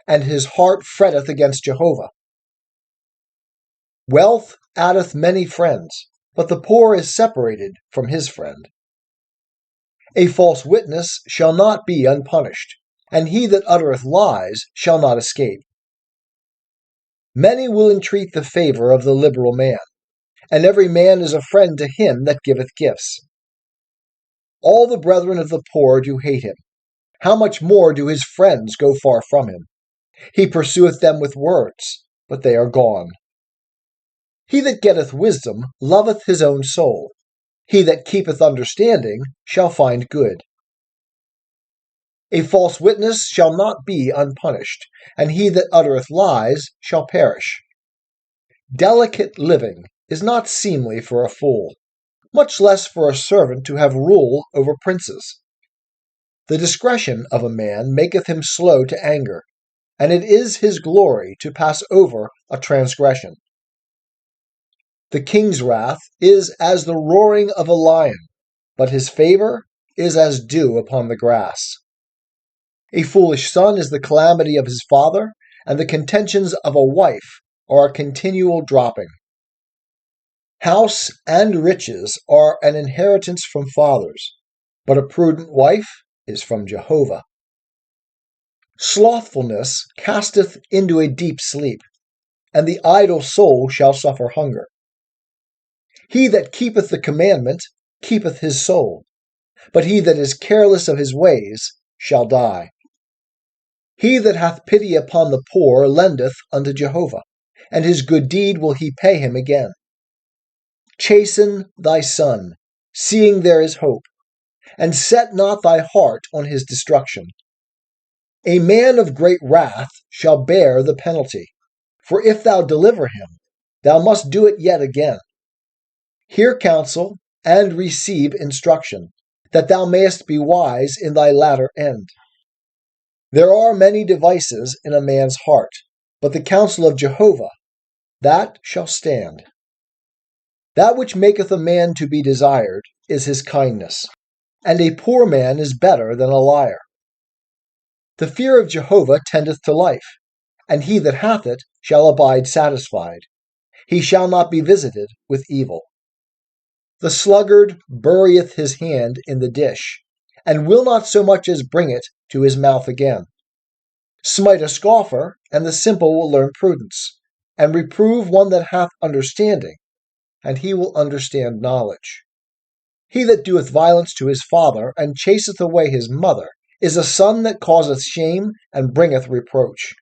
and his heart fretteth against Jehovah. Wealth addeth many friends, but the poor is separated from his friend. A false witness shall not be unpunished, and he that uttereth lies shall not escape. Many will entreat the favor of the liberal man, and every man is a friend to him that giveth gifts. All the brethren of the poor do hate him. How much more do his friends go far from him? He pursueth them with words, but they are gone. He that getteth wisdom loveth his own soul. He that keepeth understanding shall find good. A false witness shall not be unpunished, and he that uttereth lies shall perish. Delicate living is not seemly for a fool, much less for a servant to have rule over princes. The discretion of a man maketh him slow to anger, and it is his glory to pass over a transgression. The king's wrath is as the roaring of a lion, but his favor is as dew upon the grass. A foolish son is the calamity of his father, and the contentions of a wife are a continual dropping. House and riches are an inheritance from fathers, but a prudent wife is from Jehovah. Slothfulness casteth into a deep sleep, and the idle soul shall suffer hunger. He that keepeth the commandment keepeth his soul, but he that is careless of his ways shall die. He that hath pity upon the poor lendeth unto Jehovah, and his good deed will he pay him again. Chasten thy son, seeing there is hope, and set not thy heart on his destruction. A man of great wrath shall bear the penalty, for if thou deliver him, thou must do it yet again. Hear counsel, and receive instruction, that thou mayest be wise in thy latter end. There are many devices in a man's heart, but the counsel of Jehovah, that shall stand. That which maketh a man to be desired is his kindness, and a poor man is better than a liar. The fear of Jehovah tendeth to life, and he that hath it shall abide satisfied. He shall not be visited with evil. The sluggard burieth his hand in the dish, and will not so much as bring it to his mouth again. Smite a scoffer, and the simple will learn prudence, and reprove one that hath understanding, and he will understand knowledge. He that doeth violence to his father, and chaseth away his mother, is a son that causeth shame, and bringeth reproach.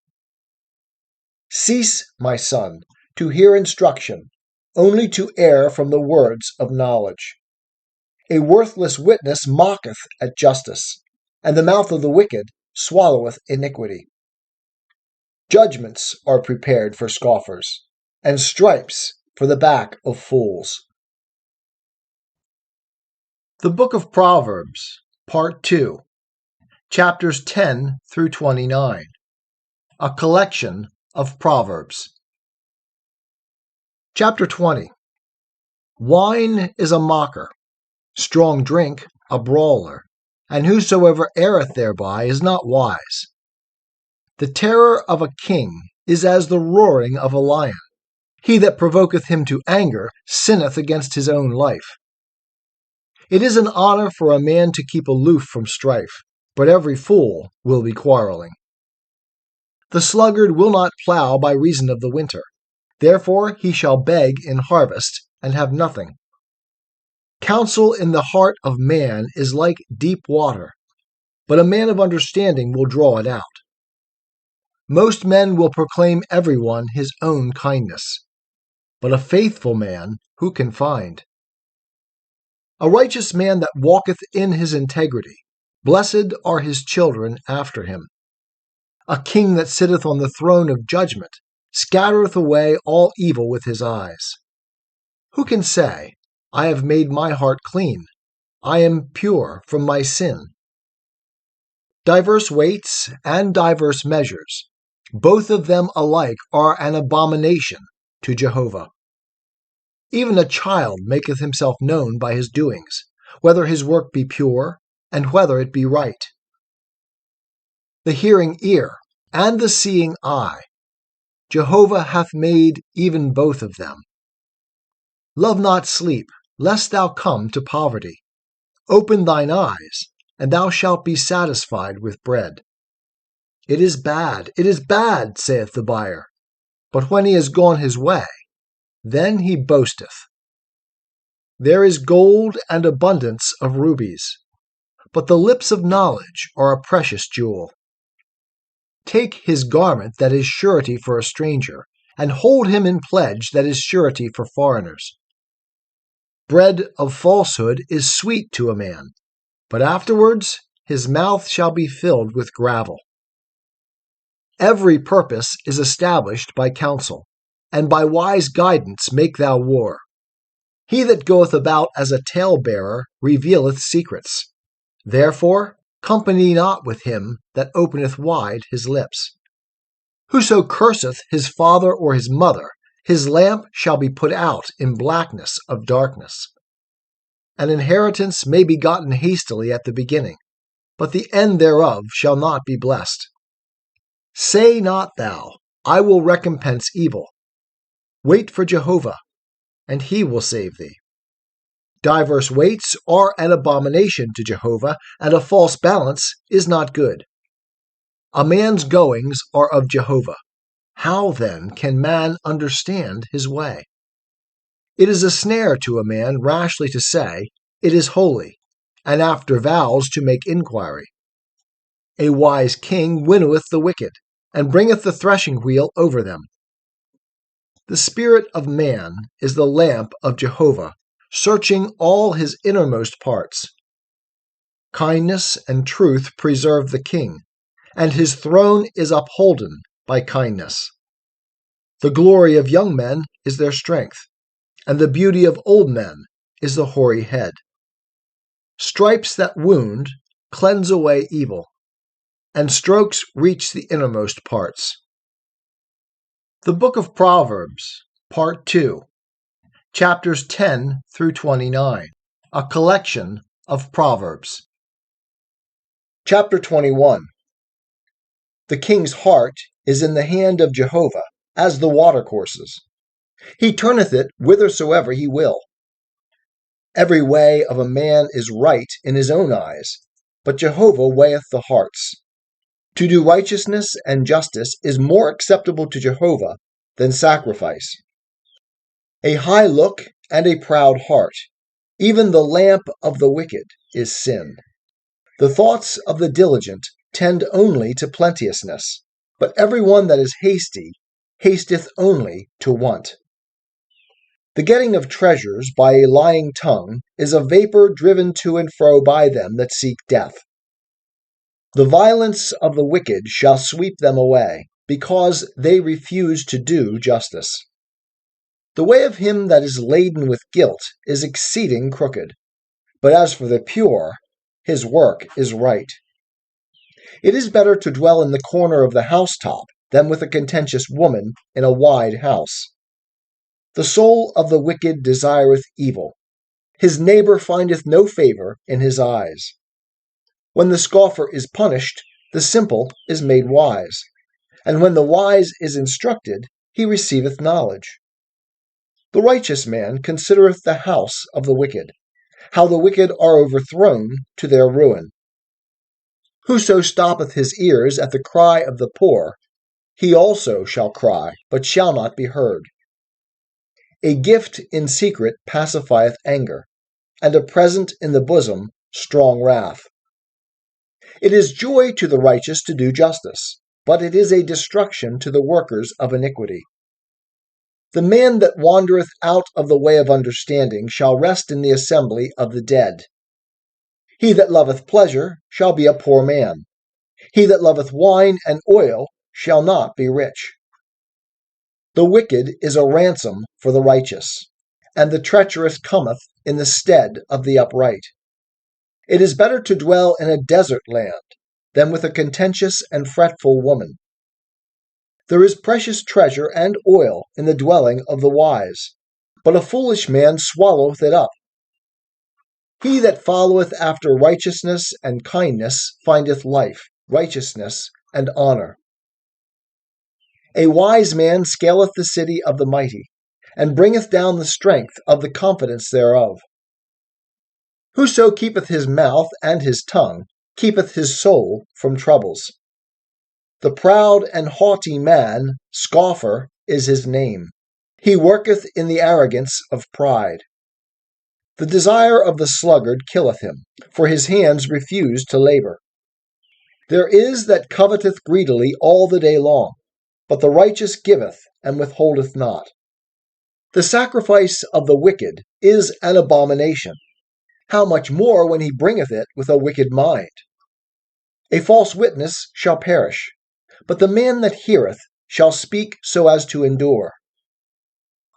Cease, my son, to hear instruction, only to err from the words of knowledge. A worthless witness mocketh at justice, and the mouth of the wicked swalloweth iniquity. Judgments are prepared for scoffers, and stripes for the back of fools. The Book of Proverbs, Part 2, Chapters 10 through 29, a collection of Proverbs. Chapter 20. Wine is a mocker, strong drink a brawler, and whosoever erreth thereby is not wise. The terror of a king is as the roaring of a lion. He that provoketh him to anger sinneth against his own life. It is an honor for a man to keep aloof from strife, but every fool will be quarreling. The sluggard will not plow by reason of the winter. Therefore he shall beg in harvest, and have nothing. Counsel in the heart of man is like deep water, but a man of understanding will draw it out. Most men will proclaim everyone his own kindness, but a faithful man who can find? A righteous man that walketh in his integrity, blessed are his children after him. A king that sitteth on the throne of judgment scattereth away all evil with his eyes. Who can say, I have made my heart clean, I am pure from my sin? Diverse weights and diverse measures, both of them alike are an abomination to Jehovah. Even a child maketh himself known by his doings, whether his work be pure, and whether it be right. The hearing ear and the seeing eye, Jehovah hath made even both of them. Love not sleep, lest thou come to poverty. Open thine eyes, and thou shalt be satisfied with bread. It is bad, saith the buyer, but when he is gone his way, then he boasteth. There is gold and abundance of rubies, but the lips of knowledge are a precious jewel. Take his garment that is surety for a stranger, and hold him in pledge that is surety for foreigners. Bread of falsehood is sweet to a man, but afterwards his mouth shall be filled with gravel. Every purpose is established by counsel, and by wise guidance make thou war. He that goeth about as a talebearer revealeth secrets. Therefore company not with him that openeth wide his lips. Whoso curseth his father or his mother, his lamp shall be put out in blackness of darkness. An inheritance may be gotten hastily at the beginning, but the end thereof shall not be blessed. Say not thou, I will recompense evil. Wait for Jehovah, and he will save thee. Diverse weights are an abomination to Jehovah, and a false balance is not good. A man's goings are of Jehovah. How then can man understand his way? It is a snare to a man rashly to say, It is holy, and after vows to make inquiry. A wise king winnoweth the wicked, and bringeth the threshing wheel over them. The spirit of man is the lamp of Jehovah, searching all his innermost parts. Kindness and truth preserve the king, and his throne is upholden by kindness. The glory of young men is their strength, and the beauty of old men is the hoary head. Stripes that wound cleanse away evil, and strokes reach the innermost parts. The Book of Proverbs, Part 2, chapters 10 through 29, a collection of Proverbs. Chapter 21. The king's heart is in the hand of Jehovah, as the watercourses. He turneth it whithersoever he will. Every way of a man is right in his own eyes, but Jehovah weigheth the hearts. To do righteousness and justice is more acceptable to Jehovah than sacrifice. A high look and a proud heart, even the lamp of the wicked, is sin. The thoughts of the diligent tend only to plenteousness, but every one that is hasty hasteth only to want. The getting of treasures by a lying tongue is a vapor driven to and fro by them that seek death. The violence of the wicked shall sweep them away, because they refuse to do justice. The way of him that is laden with guilt is exceeding crooked, but as for the pure, his work is right. It is better to dwell in the corner of the housetop than with a contentious woman in a wide house. The soul of the wicked desireth evil. His neighbor findeth no favor in his eyes. When the scoffer is punished, the simple is made wise, and when the wise is instructed, he receiveth knowledge. The righteous man considereth the house of the wicked, how the wicked are overthrown to their ruin. Whoso stoppeth his ears at the cry of the poor, he also shall cry, but shall not be heard. A gift in secret pacifieth anger, and a present in the bosom strong wrath. It is joy to the righteous to do justice, but it is a destruction to the workers of iniquity. The man that wandereth out of the way of understanding shall rest in the assembly of the dead. He that loveth pleasure shall be a poor man. He that loveth wine and oil shall not be rich. The wicked is a ransom for the righteous, and the treacherous cometh in the stead of the upright. It is better to dwell in a desert land than with a contentious and fretful woman. There is precious treasure and oil in the dwelling of the wise, but a foolish man swalloweth it up. He that followeth after righteousness and kindness findeth life, righteousness, and honor. A wise man scaleth the city of the mighty, and bringeth down the strength of the confidence thereof. Whoso keepeth his mouth and his tongue keepeth his soul from troubles. The proud and haughty man, scoffer, is his name. He worketh in the arrogance of pride. The desire of the sluggard killeth him, for his hands refuse to labor. There is that coveteth greedily all the day long, but the righteous giveth and withholdeth not. The sacrifice of the wicked is an abomination. How much more when he bringeth it with a wicked mind? A false witness shall perish, but the man that heareth shall speak so as to endure.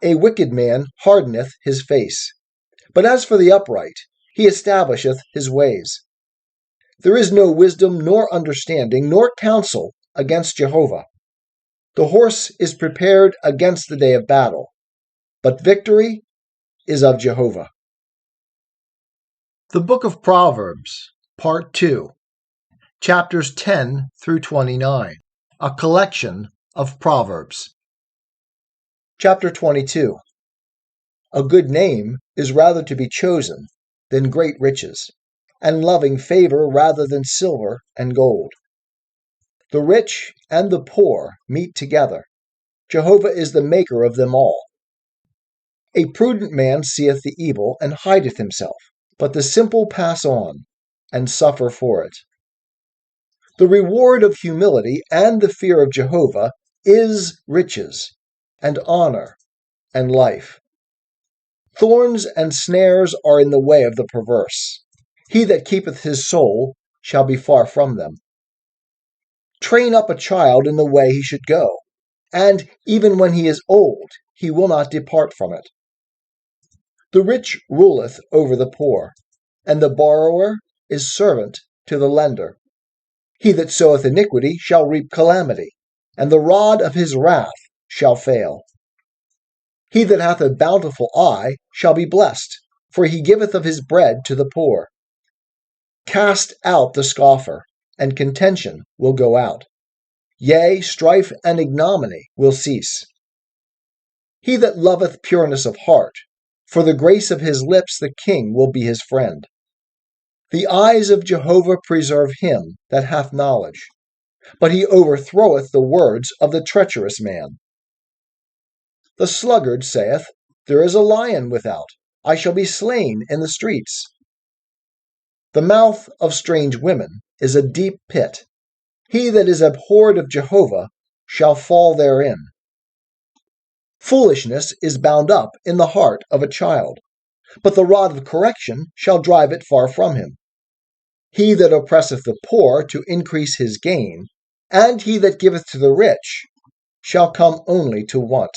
A wicked man hardeneth his face, but as for the upright, he establisheth his ways. There is no wisdom nor understanding nor counsel against Jehovah. The horse is prepared against the day of battle, but victory is of Jehovah. The Book of Proverbs, Part 2, chapters 10 through 29, a collection of Proverbs. Chapter 22. A good name is rather to be chosen than great riches, and loving favor rather than silver and gold. The rich and the poor meet together. Jehovah is the maker of them all. A prudent man seeth the evil and hideth himself, but the simple pass on and suffer for it. The reward of humility and the fear of Jehovah is riches, and honor, and life. Thorns and snares are in the way of the perverse. He that keepeth his soul shall be far from them. Train up a child in the way he should go, and even when he is old, he will not depart from it. The rich ruleth over the poor, and the borrower is servant to the lender. He that soweth iniquity shall reap calamity, and the rod of his wrath shall fail. He that hath a bountiful eye shall be blessed, for he giveth of his bread to the poor. Cast out the scoffer, and contention will go out. Yea, strife and ignominy will cease. He that loveth pureness of heart, for the grace of his lips the king will be his friend. The eyes of Jehovah preserve him that hath knowledge, but he overthroweth the words of the treacherous man. The sluggard saith, There is a lion without, I shall be slain in the streets. The mouth of strange women is a deep pit. He that is abhorred of Jehovah shall fall therein. Foolishness is bound up in the heart of a child, but the rod of correction shall drive it far from him. He that oppresseth the poor to increase his gain, and he that giveth to the rich, shall come only to want.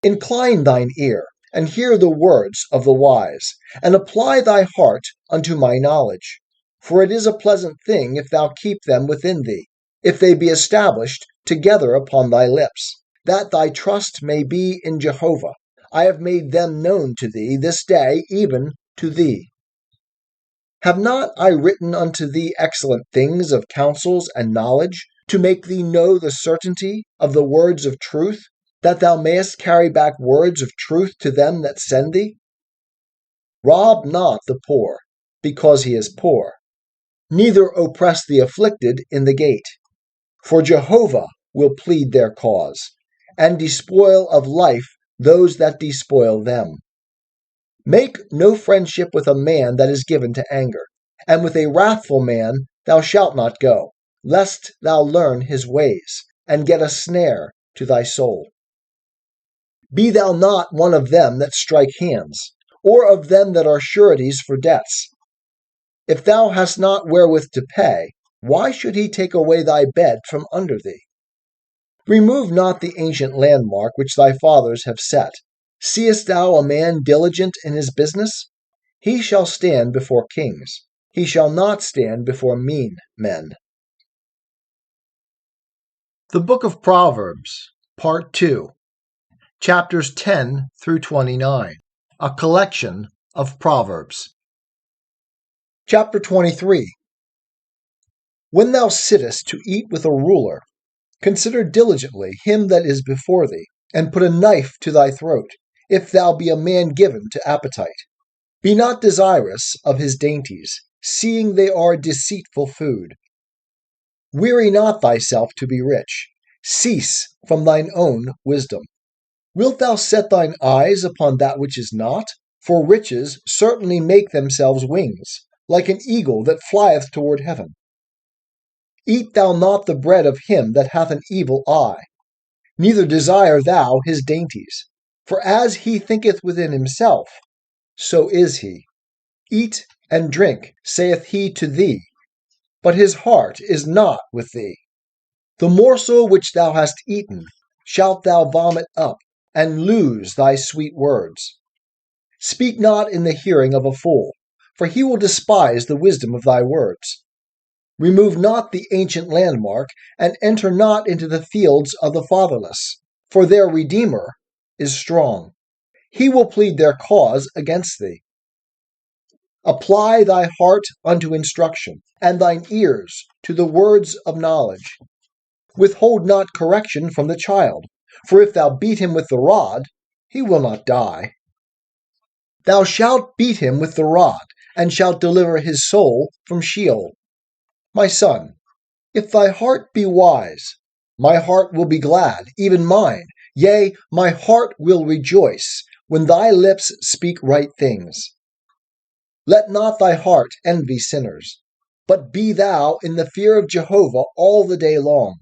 Incline thine ear, and hear the words of the wise, and apply thy heart unto my knowledge. For it is a pleasant thing if thou keep them within thee, if they be established together upon thy lips, that thy trust may be in Jehovah. I have made them known to thee this day, even to thee. Have not I written unto thee excellent things of counsels and knowledge, to make thee know the certainty of the words of truth, that thou mayest carry back words of truth to them that send thee? Rob not the poor, because he is poor, neither oppress the afflicted in the gate. For Jehovah will plead their cause, and despoil of life those that despoil them. Make no friendship with a man that is given to anger, and with a wrathful man thou shalt not go, lest thou learn his ways, and get a snare to thy soul. Be thou not one of them that strike hands, or of them that are sureties for debts. If thou hast not wherewith to pay, why should he take away thy bed from under thee? Remove not the ancient landmark which thy fathers have set. Seest thou a man diligent in his business? He shall stand before kings. He shall not stand before mean men. The Book of Proverbs, Part 2, chapters 10 through 29, a collection of Proverbs. Chapter 23. When thou sittest to eat with a ruler, consider diligently him that is before thee, and put a knife to thy throat, if thou be a man given to appetite. Be not desirous of his dainties, seeing they are deceitful food. Weary not thyself to be rich. Cease from thine own wisdom. Wilt thou set thine eyes upon that which is not? For riches certainly make themselves wings, like an eagle that flieth toward heaven. Eat thou not the bread of him that hath an evil eye, neither desire thou his dainties. For as he thinketh within himself, so is he. Eat and drink, saith he to thee, but his heart is not with thee. The morsel which thou hast eaten shalt thou vomit up, and lose thy sweet words. Speak not in the hearing of a fool, for he will despise the wisdom of thy words. Remove not the ancient landmark, and enter not into the fields of the fatherless, for their Redeemer is strong. He will plead their cause against thee. Apply thy heart unto instruction, and thine ears to the words of knowledge. Withhold not correction from the child, for if thou beat him with the rod, he will not die. Thou shalt beat him with the rod, and shalt deliver his soul from Sheol. My son, if thy heart be wise, my heart will be glad, even mine. Yea, my heart will rejoice, when thy lips speak right things. Let not thy heart envy sinners, but be thou in the fear of Jehovah all the day long.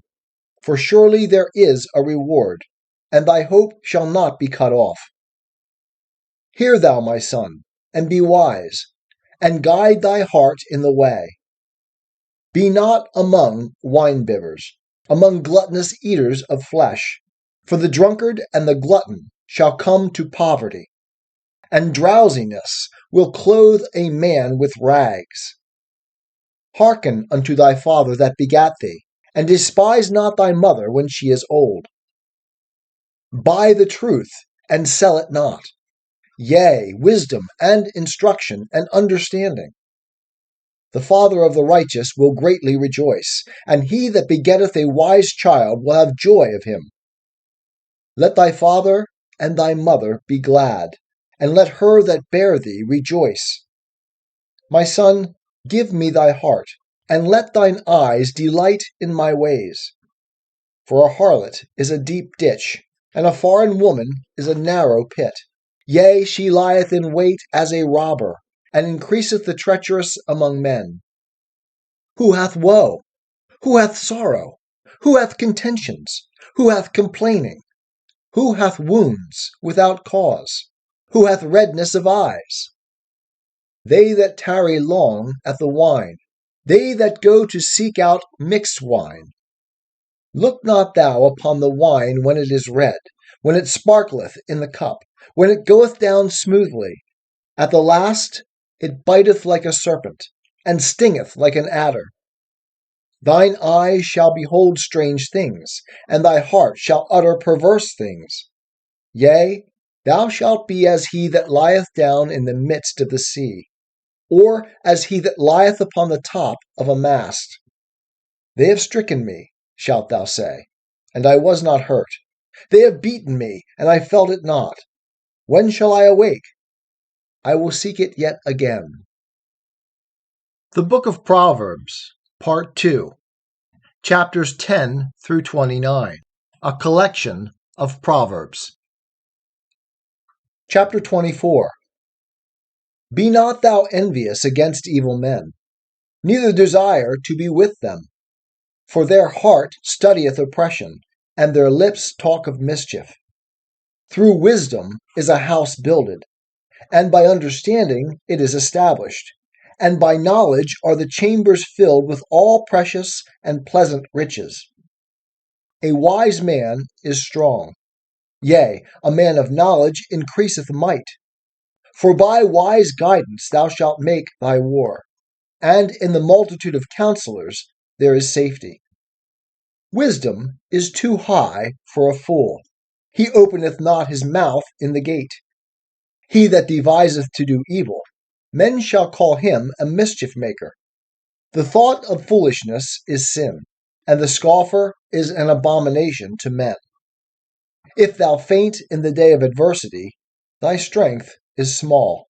For surely there is a reward, and thy hope shall not be cut off. Hear thou, my son, and be wise, and guide thy heart in the way. Be not among winebibbers, among gluttonous eaters of flesh, for the drunkard and the glutton shall come to poverty, and drowsiness will clothe a man with rags. Hearken unto thy father that begat thee, and despise not thy mother when she is old. Buy the truth, and sell it not. Yea, wisdom and instruction and understanding. The father of the righteous will greatly rejoice, and he that begetteth a wise child will have joy of him. Let thy father and thy mother be glad, and let her that bare thee rejoice. My son, give me thy heart, and let thine eyes delight in my ways. For a harlot is a deep ditch, and a foreign woman is a narrow pit. Yea, she lieth in wait as a robber, and increaseth the treacherous among men. Who hath woe? Who hath sorrow? Who hath contentions? Who hath complaining? Who hath wounds without cause? Who hath redness of eyes? They that tarry long at the wine, they that go to seek out mixed wine. Look not thou upon the wine when it is red, when it sparkleth in the cup, when it goeth down smoothly. At the last it biteth like a serpent, and stingeth like an adder. Thine eyes shall behold strange things, and thy heart shall utter perverse things. Yea, thou shalt be as he that lieth down in the midst of the sea, or as he that lieth upon the top of a mast. They have stricken me, shalt thou say, and I was not hurt. They have beaten me, and I felt it not. When shall I awake? I will seek it yet again. The Book of Proverbs, Part 2, Chapters 10 through 29, a collection of Proverbs. Chapter 24. Be not thou envious against evil men, neither desire to be with them. For their heart studieth oppression, and their lips talk of mischief. Through wisdom is a house builded, and by understanding it is established, and by knowledge are the chambers filled with all precious and pleasant riches. A wise man is strong, yea, a man of knowledge increaseth might. For by wise guidance thou shalt make thy war, and in the multitude of counselors there is safety. Wisdom is too high for a fool. He openeth not his mouth in the gate. He that deviseth to do evil, men shall call him a mischief maker. The thought of foolishness is sin, and the scoffer is an abomination to men. If thou faint in the day of adversity, thy strength is small.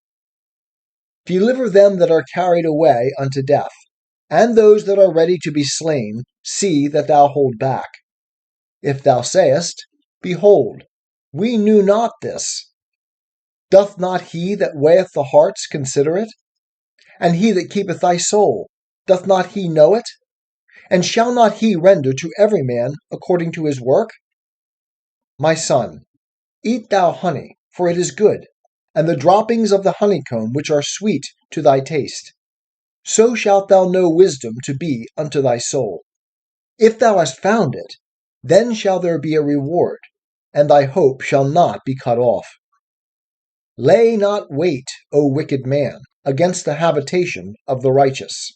Deliver them that are carried away unto death, and those that are ready to be slain, see that thou hold back. If thou sayest, Behold, we knew not this. Doth not he that weigheth the hearts consider it? And he that keepeth thy soul, doth not he know it? And shall not he render to every man according to his work? My son, eat thou honey, for it is good, and the droppings of the honeycomb which are sweet to thy taste. So shalt thou know wisdom to be unto thy soul. If thou hast found it, then shall there be a reward, and thy hope shall not be cut off. Lay not wait, O wicked man, against the habitation of the righteous.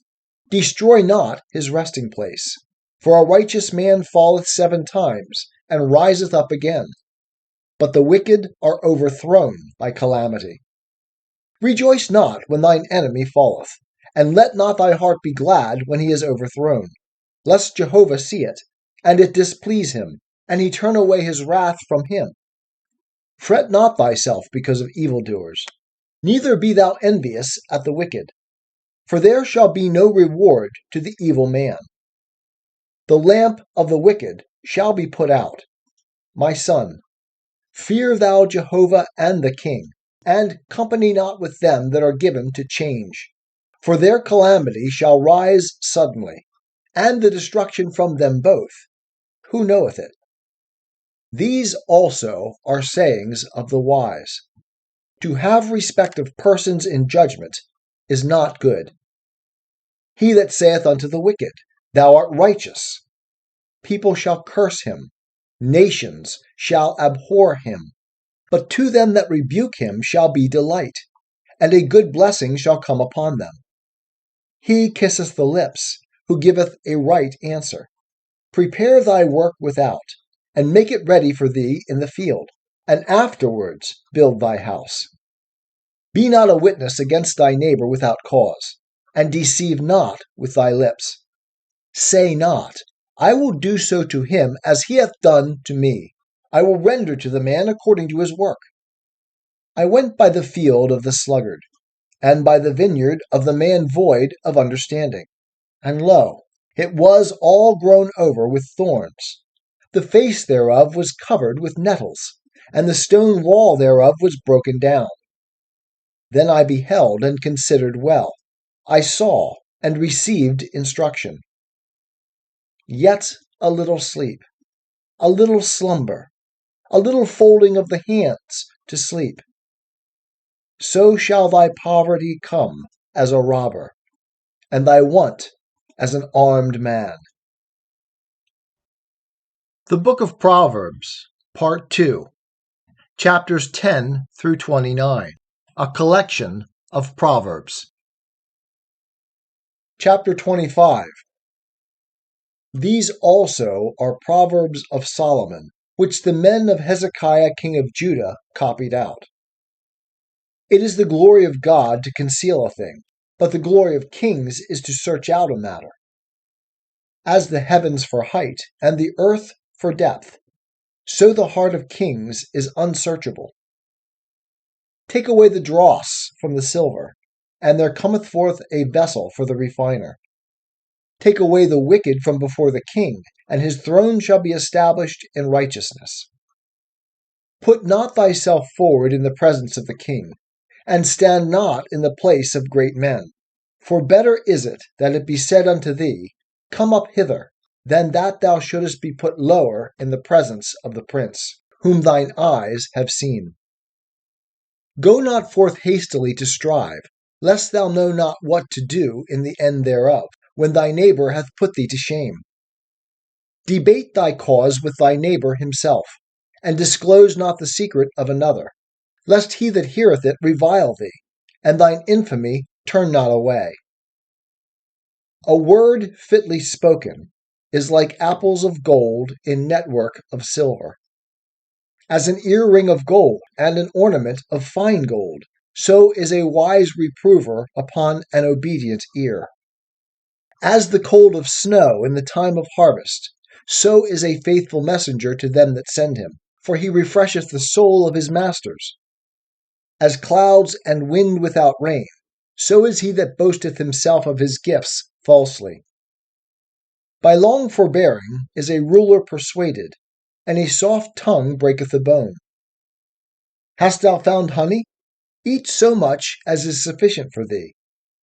Destroy not his resting place. For a righteous man falleth 7 times, and riseth up again. But the wicked are overthrown by calamity. Rejoice not when thine enemy falleth, and let not thy heart be glad when he is overthrown, lest Jehovah see it, and it displease him, and he turn away his wrath from him. Fret not thyself because of evildoers, neither be thou envious at the wicked, for there shall be no reward to the evil man. The lamp of the wicked shall be put out. My son, fear thou Jehovah and the king, and company not with them that are given to change. For their calamity shall rise suddenly, and the destruction from them both. Who knoweth it? These also are sayings of the wise. To have respect of persons in judgment is not good. He that saith unto the wicked, Thou art righteous, people shall curse him, nations shall abhor him. But to them that rebuke him shall be delight, and a good blessing shall come upon them. He kisseth the lips, who giveth a right answer. Prepare thy work without, and make it ready for thee in the field, and afterwards build thy house. Be not a witness against thy neighbor without cause, and deceive not with thy lips. Say not, I will do so to him as he hath done to me. I will render to the man according to his work. I went by the field of the sluggard, and by the vineyard of the man void of understanding. And lo, it was all grown over with thorns. The face thereof was covered with nettles, and the stone wall thereof was broken down. Then I beheld and considered well. I saw and received instruction. Yet a little sleep, a little slumber, a little folding of the hands to sleep. So shall thy poverty come as a robber, and thy want as an armed man. The Book of Proverbs, Part 2, Chapters 10 through 29, a collection of Proverbs. Chapter 25. These also are Proverbs of Solomon, which the men of Hezekiah king of Judah copied out. It is the glory of God to conceal a thing, but the glory of kings is to search out a matter. As the heavens for height, and the earth for depth, so the heart of kings is unsearchable. Take away the dross from the silver, and there cometh forth a vessel for the refiner. Take away the wicked from before the king, and his throne shall be established in righteousness. Put not thyself forward in the presence of the king, and stand not in the place of great men. For better is it that it be said unto thee, Come up hither, than that thou shouldest be put lower in the presence of the prince, whom thine eyes have seen. Go not forth hastily to strive, lest thou know not what to do in the end thereof, when thy neighbor hath put thee to shame. Debate thy cause with thy neighbor himself, and disclose not the secret of another, lest he that heareth it revile thee, and thine infamy turn not away. A word fitly spoken is like apples of gold in network of silver. As an earring of gold and an ornament of fine gold, so is a wise reprover upon an obedient ear. As the cold of snow in the time of harvest, so is a faithful messenger to them that send him, for he refresheth the soul of his masters. As clouds and wind without rain, so is he that boasteth himself of his gifts falsely. By long forbearing is a ruler persuaded, and a soft tongue breaketh the bone. Hast thou found honey? Eat so much as is sufficient for thee,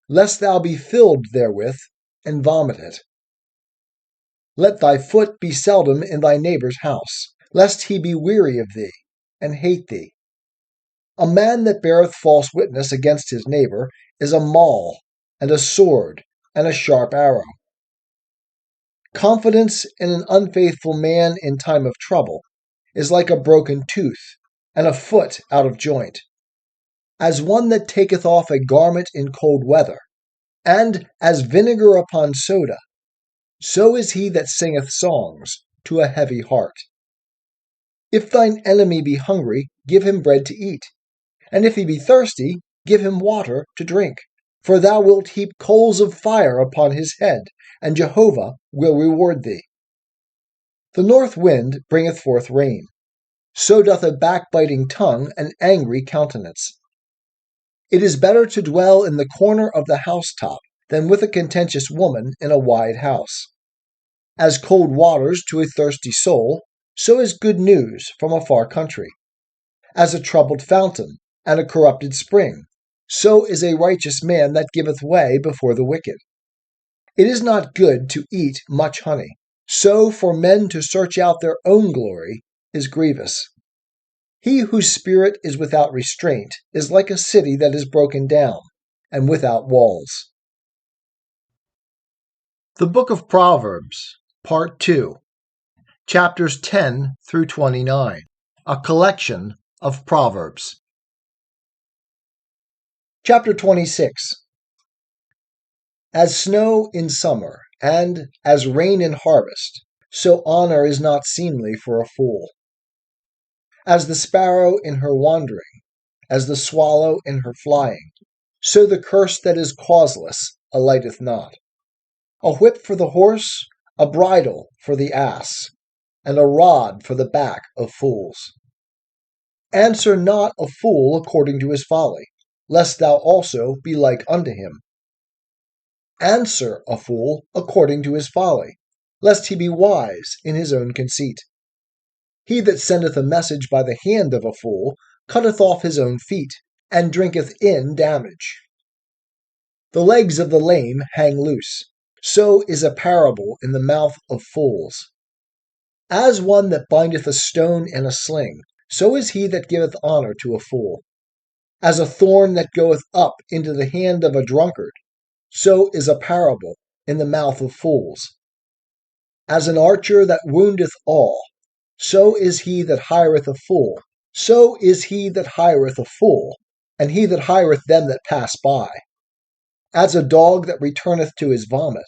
lest thou be filled therewith, and vomit it. Let thy foot be seldom in thy neighbor's house, lest he be weary of thee, and hate thee. A man that beareth false witness against his neighbor is a maul, and a sword, and a sharp arrow. Confidence in an unfaithful man in time of trouble is like a broken tooth, and a foot out of joint. As one that taketh off a garment in cold weather, and as vinegar upon soda, so is he that singeth songs to a heavy heart. If thine enemy be hungry, give him bread to eat, and if he be thirsty, give him water to drink. For thou wilt heap coals of fire upon his head, and Jehovah will reward thee. The north wind bringeth forth rain. So doth a backbiting tongue an angry countenance. It is better to dwell in the corner of the housetop than with a contentious woman in a wide house. As cold waters to a thirsty soul, so is good news from a far country. As a troubled fountain and a corrupted spring, so is a righteous man that giveth way before the wicked. It is not good to eat much honey, so for men to search out their own glory is grievous. He whose spirit is without restraint is like a city that is broken down and without walls. The Book of Proverbs, Part 2, Chapters 10 through 29, a collection of Proverbs. Chapter 26. As snow in summer, and as rain in harvest, so honor is not seemly for a fool. As the sparrow in her wandering, as the swallow in her flying, so the curse that is causeless alighteth not. A whip for the horse, a bridle for the ass, and a rod for the back of fools. Answer not a fool according to his folly, lest thou also be like unto him. Answer a fool according to his folly, lest he be wise in his own conceit. He that sendeth a message by the hand of a fool cutteth off his own feet, and drinketh in damage. The legs of the lame hang loose, so is a parable in the mouth of fools. As one that bindeth a stone in a sling, so is he that giveth honor to a fool. As a thorn that goeth up into the hand of a drunkard, so is a parable in the mouth of fools. As an archer that woundeth all, so is he that hireth a fool. So is he that hireth a fool, and he that hireth them that pass by. As a dog that returneth to his vomit,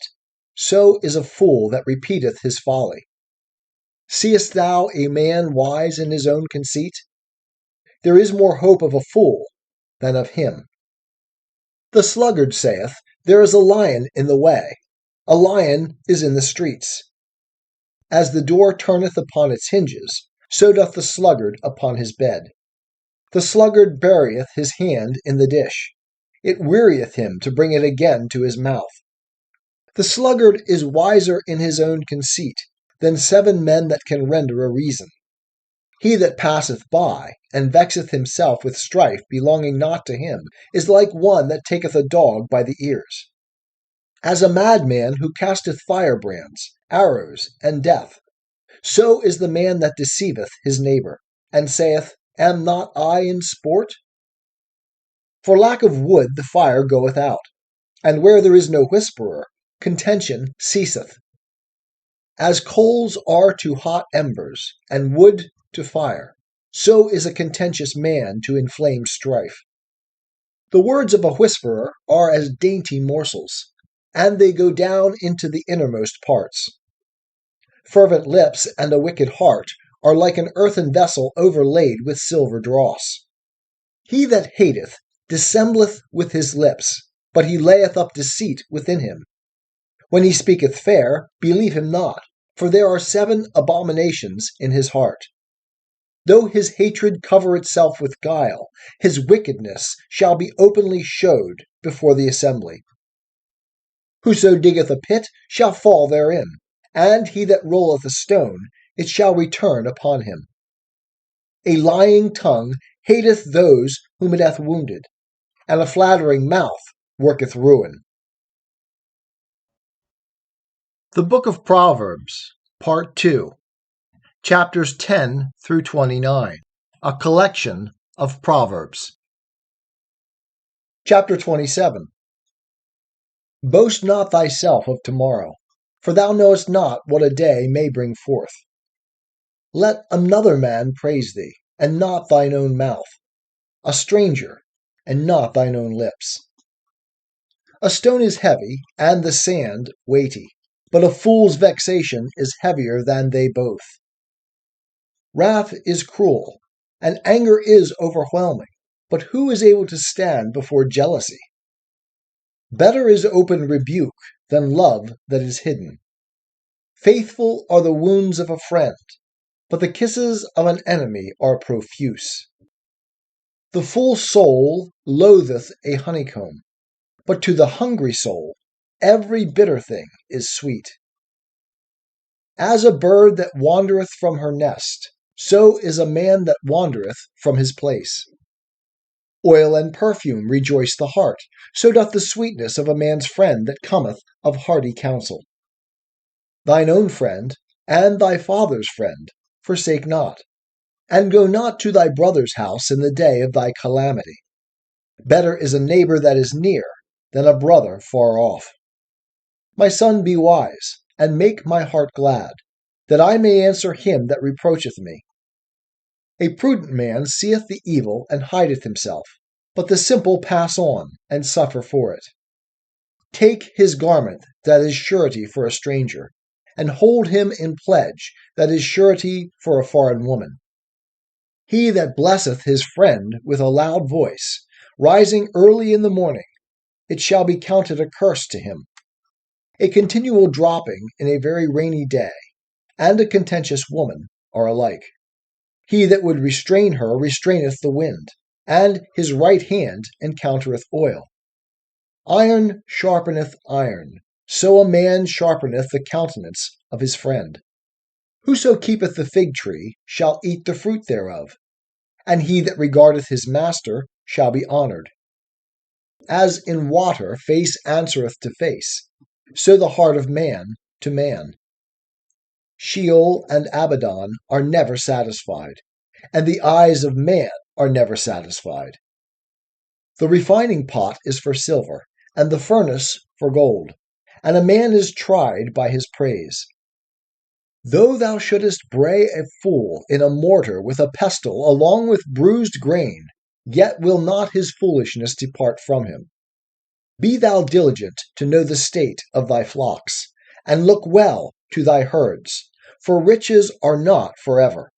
so is a fool that repeateth his folly. Seest thou a man wise in his own conceit? There is more hope of a fool than of him. The sluggard saith, There is a lion in the way. A lion is in the streets. As the door turneth upon its hinges, so doth the sluggard upon his bed. The sluggard burieth his hand in the dish. It wearieth him to bring it again to his mouth. The sluggard is wiser in his own conceit than 7 men that can render a reason. He that passeth by, and vexeth himself with strife belonging not to him, is like one that taketh a dog by the ears. As a madman who casteth firebrands, arrows, and death, so is the man that deceiveth his neighbor, and saith, Am not I in sport? For lack of wood the fire goeth out, and where there is no whisperer, contention ceaseth. As coals are to hot embers, and wood to fire, so is a contentious man to inflame strife. The words of a whisperer are as dainty morsels, and they go down into the innermost parts. Fervent lips and a wicked heart are like an earthen vessel overlaid with silver dross. He that hateth dissembleth with his lips, but he layeth up deceit within him. When he speaketh fair, believe him not, for there are 7 abominations in his heart. Though his hatred cover itself with guile, his wickedness shall be openly showed before the assembly. Whoso diggeth a pit shall fall therein, and he that rolleth a stone, it shall return upon him. A lying tongue hateth those whom it hath wounded, and a flattering mouth worketh ruin. The Book of Proverbs, Part 2, Chapters 10 through 29, a collection of Proverbs. Chapter 27. Boast not thyself of tomorrow, for thou knowest not what a day may bring forth. Let another man praise thee, and not thine own mouth, a stranger, and not thine own lips. A stone is heavy, and the sand weighty, but a fool's vexation is heavier than they both. Wrath is cruel, and anger is overwhelming, but who is able to stand before jealousy? Better is open rebuke than love that is hidden. Faithful are the wounds of a friend, but the kisses of an enemy are profuse. The full soul loatheth a honeycomb, but to the hungry soul every bitter thing is sweet. As a bird that wandereth from her nest, so is a man that wandereth from his place. Oil and perfume rejoice the heart, so doth the sweetness of a man's friend that cometh of hearty counsel. Thine own friend, and thy father's friend, forsake not, and go not to thy brother's house in the day of thy calamity. Better is a neighbor that is near than a brother far off. My son, be wise, and make my heart glad, that I may answer him that reproacheth me. A prudent man seeth the evil and hideth himself, but the simple pass on and suffer for it. Take his garment that is surety for a stranger, and hold him in pledge that is surety for a foreign woman. He that blesseth his friend with a loud voice, rising early in the morning, it shall be counted a curse to him. A continual dropping in a very rainy day, and a contentious woman are alike. He that would restrain her restraineth the wind, and his right hand encountereth oil. Iron sharpeneth iron, so a man sharpeneth the countenance of his friend. Whoso keepeth the fig tree shall eat the fruit thereof, and he that regardeth his master shall be honored. As in water face answereth to face, so the heart of man to man. Sheol and Abaddon are never satisfied, and the eyes of man are never satisfied. The refining pot is for silver, and the furnace for gold, and a man is tried by his praise. Though thou shouldest bray a fool in a mortar with a pestle along with bruised grain, yet will not his foolishness depart from him. Be thou diligent to know the state of thy flocks, and look well to thy herds, for riches are not forever.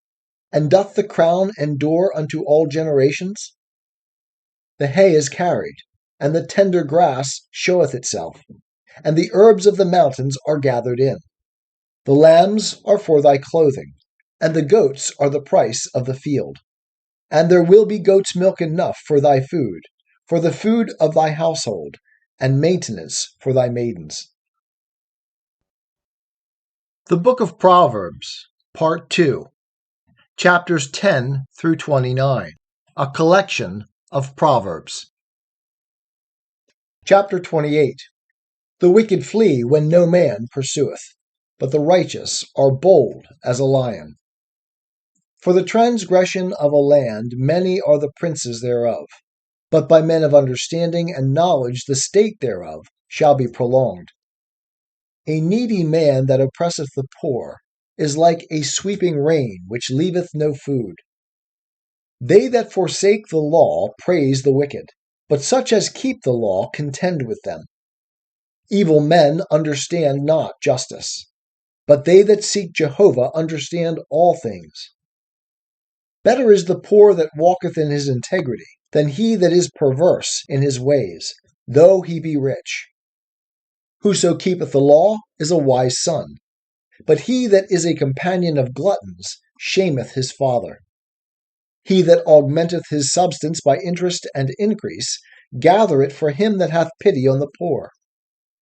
And doth the crown endure unto all generations? The hay is carried, and the tender grass showeth itself, and the herbs of the mountains are gathered in. The lambs are for thy clothing, and the goats are the price of the field. And there will be goat's milk enough for thy food, for the food of thy household, and maintenance for thy maidens. The Book of Proverbs, Part 2, Chapters 10 through 29, a collection of Proverbs. Chapter 28. The wicked flee when no man pursueth, but the righteous are bold as a lion. For the transgression of a land many are the princes thereof, but by men of understanding and knowledge the state thereof shall be prolonged. A needy man that oppresseth the poor is like a sweeping rain which leaveth no food. They that forsake the law praise the wicked, but such as keep the law contend with them. Evil men understand not justice, but they that seek Jehovah understand all things. Better is the poor that walketh in his integrity than he that is perverse in his ways, though he be rich. Whoso keepeth the law is a wise son, but he that is a companion of gluttons shameth his father. He that augmenteth his substance by interest and increase gathereth for him that hath pity on the poor.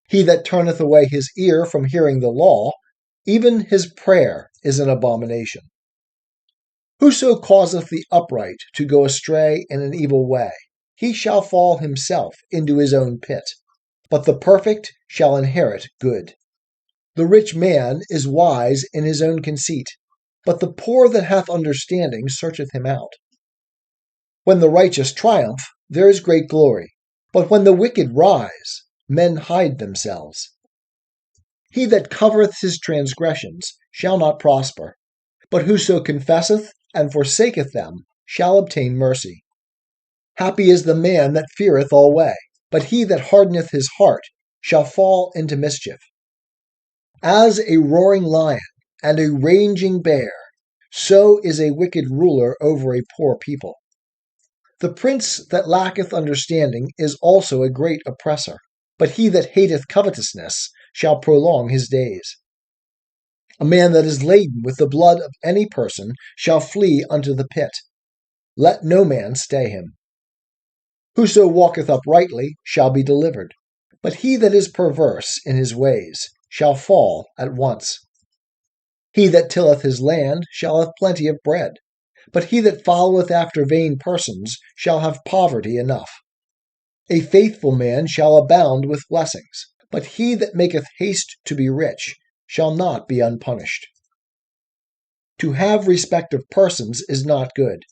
He that turneth away his ear from hearing the law, even his prayer is an abomination. Whoso causeth the upright to go astray in an evil way, he shall fall himself into his own pit, but the perfect shall inherit good. The rich man is wise in his own conceit, but the poor that hath understanding searcheth him out. When the righteous triumph, there is great glory, but when the wicked rise, men hide themselves. He that covereth his transgressions shall not prosper, but whoso confesseth and forsaketh them shall obtain mercy. Happy is the man that feareth alway, but he that hardeneth his heart shall fall into mischief. As a roaring lion and a raging bear, so is a wicked ruler over a poor people. The prince that lacketh understanding is also a great oppressor, but he that hateth covetousness shall prolong his days. A man that is laden with the blood of any person shall flee unto the pit. Let no man stay him. Whoso walketh uprightly shall be delivered, but he that is perverse in his ways shall fall at once. He that tilleth his land shall have plenty of bread, but he that followeth after vain persons shall have poverty enough. A faithful man shall abound with blessings, but he that maketh haste to be rich shall not be unpunished. To have respect of persons is not good,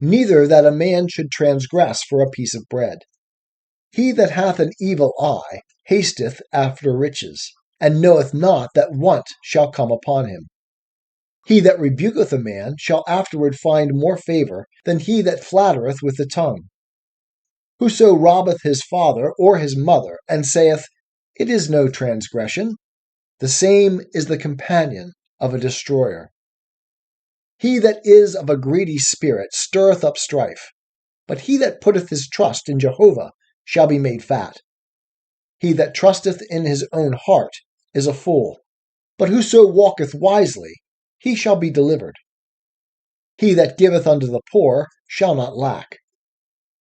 neither that a man should transgress for a piece of bread. He that hath an evil eye hasteth after riches, and knoweth not that want shall come upon him. He that rebuketh a man shall afterward find more favor than he that flattereth with the tongue. Whoso robbeth his father or his mother, and saith, It is no transgression, the same is the companion of a destroyer. He that is of a greedy spirit stirreth up strife, but he that putteth his trust in Jehovah shall be made fat. He that trusteth in his own heart is a fool, but whoso walketh wisely, he shall be delivered. He that giveth unto the poor shall not lack,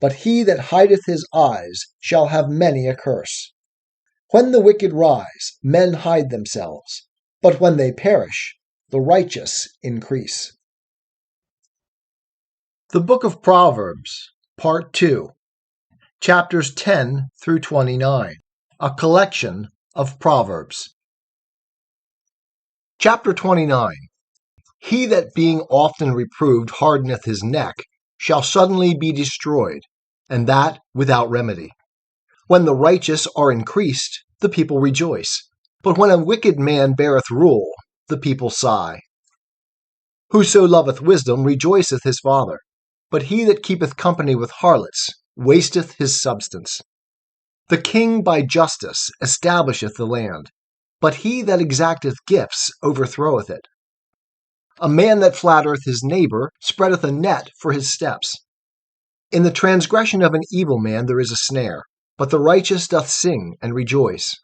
but he that hideth his eyes shall have many a curse. When the wicked rise, men hide themselves, but when they perish, the righteous increase. The Book of Proverbs, Part 2, Chapters 10 through 29, a collection of Proverbs. Chapter 29. He that being often reproved hardeneth his neck shall suddenly be destroyed, and that without remedy. When the righteous are increased, the people rejoice, but when a wicked man beareth rule, the people sigh. Whoso loveth wisdom rejoiceth his father, but he that keepeth company with harlots wasteth his substance. The king by justice establisheth the land, but he that exacteth gifts overthroweth it. A man that flattereth his neighbor spreadeth a net for his steps. In the transgression of an evil man there is a snare, but the righteous doth sing and rejoice.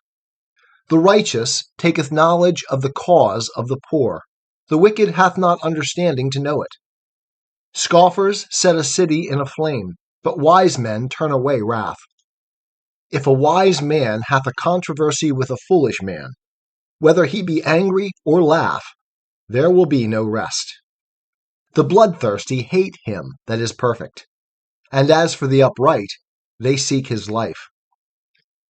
The righteous taketh knowledge of the cause of the poor. The wicked hath not understanding to know it. Scoffers set a city in a flame, but wise men turn away wrath. If a wise man hath a controversy with a foolish man, whether he be angry or laugh, there will be no rest. The bloodthirsty hate him that is perfect, and as for the upright, they seek his life.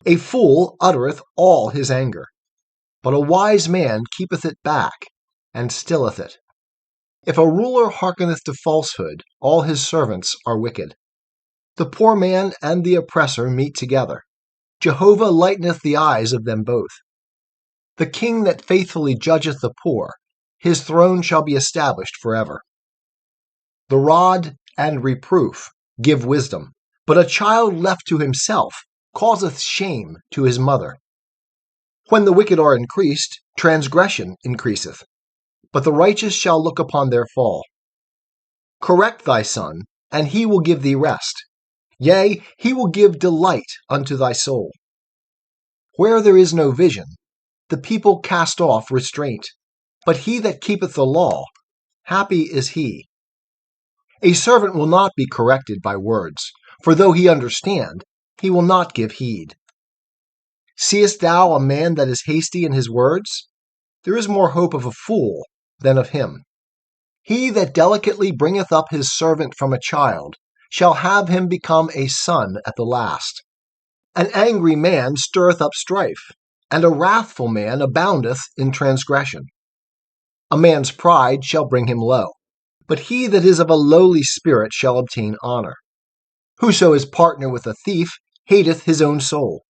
A fool uttereth all his anger, but a wise man keepeth it back, and stilleth it. If a ruler hearkeneth to falsehood, all his servants are wicked. The poor man and the oppressor meet together. Jehovah lighteneth the eyes of them both. The king that faithfully judgeth the poor, his throne shall be established forever. The rod and reproof give wisdom, but a child left to himself causeth shame to his mother. When the wicked are increased, transgression increaseth, but the righteous shall look upon their fall. Correct thy son, and he will give thee rest. Yea, he will give delight unto thy soul. Where there is no vision, the people cast off restraint, but he that keepeth the law, happy is he. A servant will not be corrected by words, for though he understand, he will not give heed. Seest thou a man that is hasty in his words? There is more hope of a fool than of him. He that delicately bringeth up his servant from a child shall have him become a son at the last. An angry man stirreth up strife, and a wrathful man aboundeth in transgression. A man's pride shall bring him low, but he that is of a lowly spirit shall obtain honor. Whoso is partner with a thief hateth his own soul.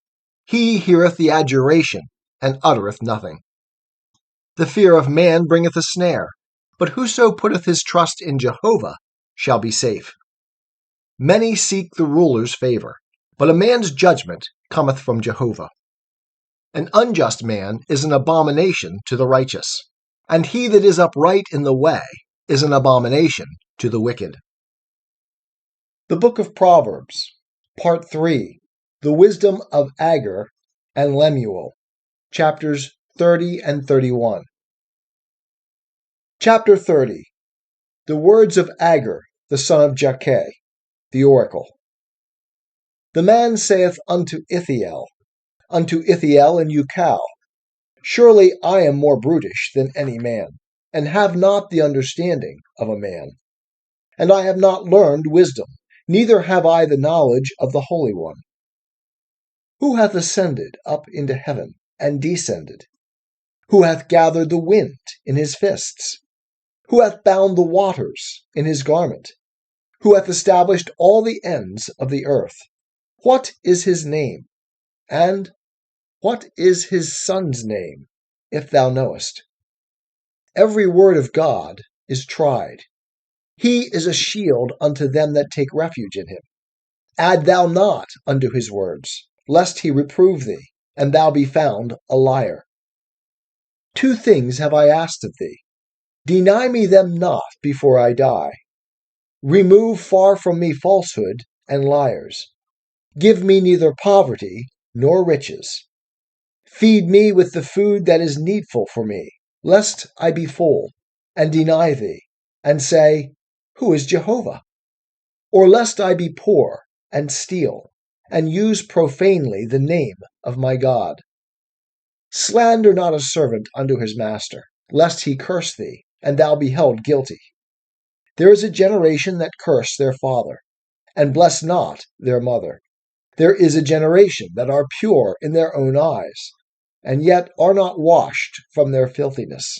He heareth the adjuration, and uttereth nothing. The fear of man bringeth a snare, but whoso putteth his trust in Jehovah shall be safe. Many seek the ruler's favor, but a man's judgment cometh from Jehovah. An unjust man is an abomination to the righteous, and he that is upright in the way is an abomination to the wicked. The Book of Proverbs, Part 3, The Wisdom of Agur and Lemuel, chapters 30 and 31. Chapter 30, The Words of Agur, the son of Jakeh, the oracle. The man saith unto Ithiel and Ucal, Surely I am more brutish than any man, and have not the understanding of a man. And I have not learned wisdom, neither have I the knowledge of the Holy One. Who hath ascended up into heaven, and descended? Who hath gathered the wind in his fists? Who hath bound the waters in his garment? Who hath established all the ends of the earth? What is his name? And what is his son's name, if thou knowest? Every word of God is tried. He is a shield unto them that take refuge in him. Add thou not unto his words, lest he reprove thee, and thou be found a liar. 2 things have I asked of thee. Deny me them not before I die. Remove far from me falsehood and liars. Give me neither poverty nor riches. Feed me with the food that is needful for me, lest I be full, and deny thee, and say, Who is Jehovah? Or lest I be poor, and steal, and use profanely the name of my God. Slander not a servant unto his master, lest he curse thee, and thou be held guilty. There is a generation that curse their father, and bless not their mother. There is a generation that are pure in their own eyes, and yet are not washed from their filthiness.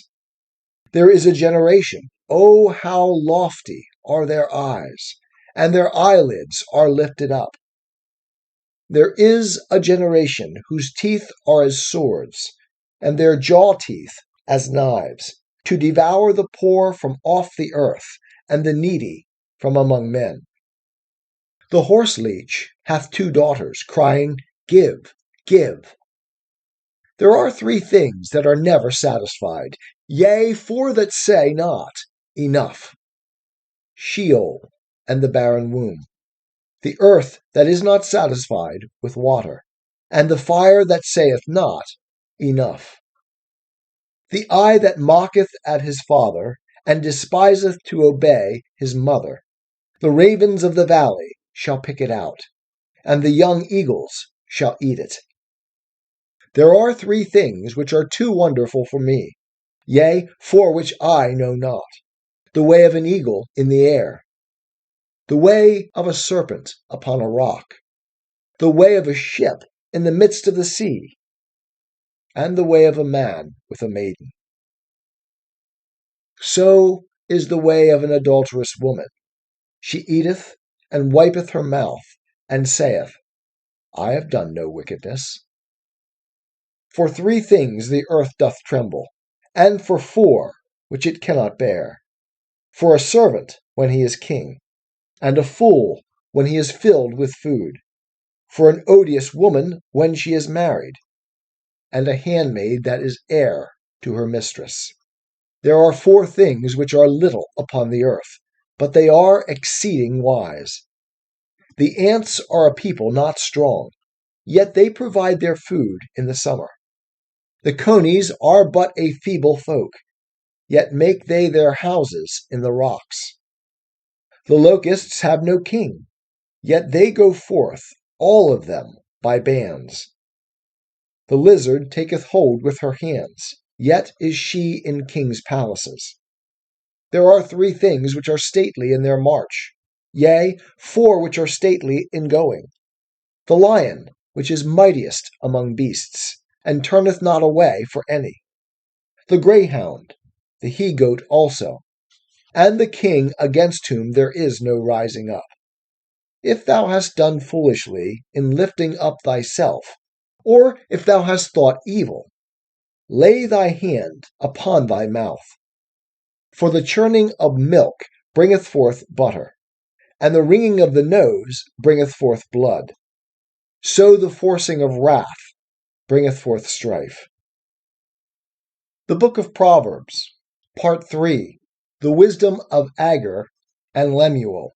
There is a generation, oh, how lofty are their eyes, and their eyelids are lifted up. There is a generation whose teeth are as swords, and their jaw teeth as knives, to devour the poor from off the earth, and the needy from among men. The horseleech hath 2 daughters, crying, Give, give. There are 3 things that are never satisfied, yea, 4 that say not, Enough. Sheol and the barren womb, the earth that is not satisfied with water, and the fire that saith not, Enough. The eye that mocketh at his father, and despiseth to obey his mother. The ravens of the valley shall pick it out, and the young eagles shall eat it. There are 3 things which are too wonderful for me, yea, 4 which I know not. The way of an eagle in the air, the way of a serpent upon a rock, the way of a ship in the midst of the sea, and the way of a man with a maiden. So is the way of an adulterous woman. She eateth, and wipeth her mouth, and saith, I have done no wickedness. For 3 things the earth doth tremble, and for 4 which it cannot bear. For a servant when he is king, and a fool when he is filled with food. For an odious woman when she is married, and a handmaid that is heir to her mistress. There are 4 things which are little upon the earth, but they are exceeding wise. The ants are a people not strong, yet they provide their food in the summer. The conies are but a feeble folk, yet make they their houses in the rocks. The locusts have no king, yet they go forth, all of them, by bands. The lizard taketh hold with her hands, yet is she in kings' palaces. There are 3 things which are stately in their march, yea, 4 which are stately in going. The lion, which is mightiest among beasts, and turneth not away for any. The greyhound, the he-goat also, and the king against whom there is no rising up. If thou hast done foolishly in lifting up thyself, or if thou hast thought evil, lay thy hand upon thy mouth. For the churning of milk bringeth forth butter, and the wringing of the nose bringeth forth blood. So the forcing of wrath bringeth forth strife. The Book of Proverbs, Part 3, The Wisdom of Agur and Lemuel,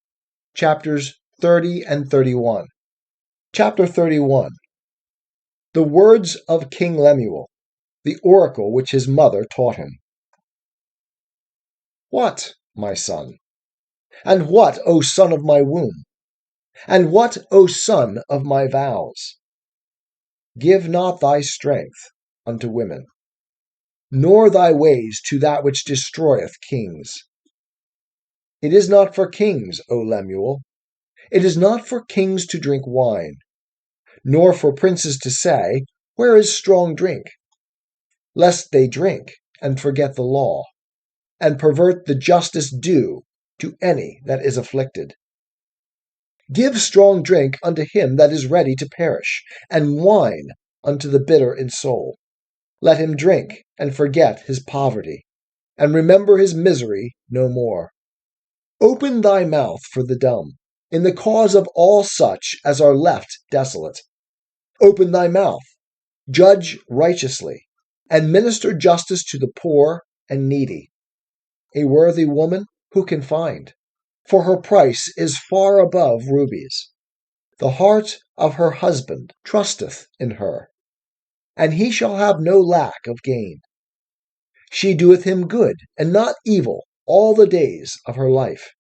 chapters 30 and 31. Chapter 31. The words of King Lemuel, the oracle which his mother taught him. What, my son? And what, O son of my womb? And what, O son of my vows? Give not thy strength unto women, nor thy ways to that which destroyeth kings. It is not for kings, O Lemuel, it is not for kings to drink wine, nor for princes to say, Where is strong drink? Lest they drink and forget the law, and pervert the justice due to any that is afflicted. Give strong drink unto him that is ready to perish, and wine unto the bitter in soul. Let him drink and forget his poverty, and remember his misery no more. Open thy mouth for the dumb, in the cause of all such as are left desolate. Open thy mouth, judge righteously, and minister justice to the poor and needy. A worthy woman who can find? For her price is far above rubies. The heart of her husband trusteth in her, and he shall have no lack of gain. She doeth him good, and not evil, all the days of her life.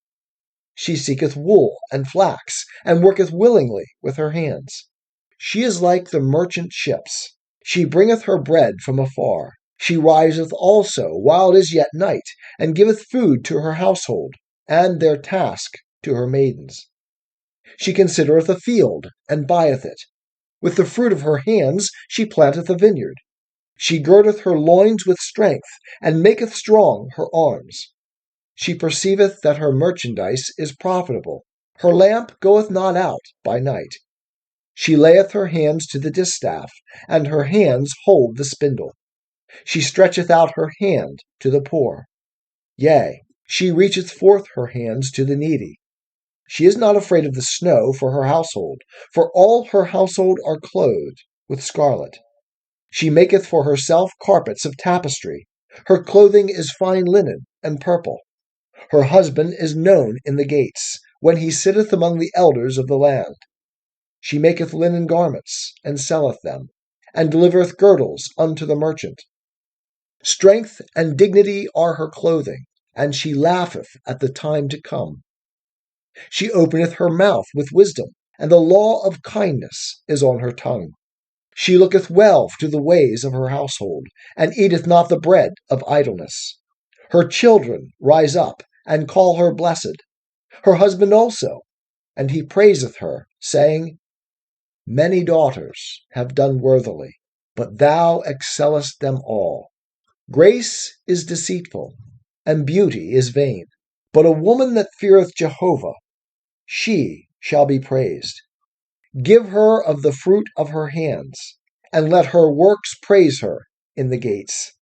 She seeketh wool and flax, and worketh willingly with her hands. She is like the merchant ships. She bringeth her bread from afar. She riseth also while it is yet night, and giveth food to her household, and their task to her maidens. She considereth a field, and buyeth it. With the fruit of her hands she planteth a vineyard. She girdeth her loins with strength, and maketh strong her arms. She perceiveth that her merchandise is profitable. Her lamp goeth not out by night. She layeth her hands to the distaff, and her hands hold the spindle. She stretcheth out her hand to the poor. Yea, she reacheth forth her hands to the needy. She is not afraid of the snow for her household, for all her household are clothed with scarlet. She maketh for herself carpets of tapestry. Her clothing is fine linen and purple. Her husband is known in the gates, when he sitteth among the elders of the land. She maketh linen garments, and selleth them, and delivereth girdles unto the merchant. Strength and dignity are her clothing, and she laugheth at the time to come. She openeth her mouth with wisdom, and the law of kindness is on her tongue. She looketh well to the ways of her household, and eateth not the bread of idleness. Her children rise up, and call her blessed. Her husband also, and he praiseth her, saying, Many daughters have done worthily, but thou excellest them all. Grace is deceitful, and beauty is vain, but a woman that feareth Jehovah, she shall be praised. Give her of the fruit of her hands, and let her works praise her in the gates.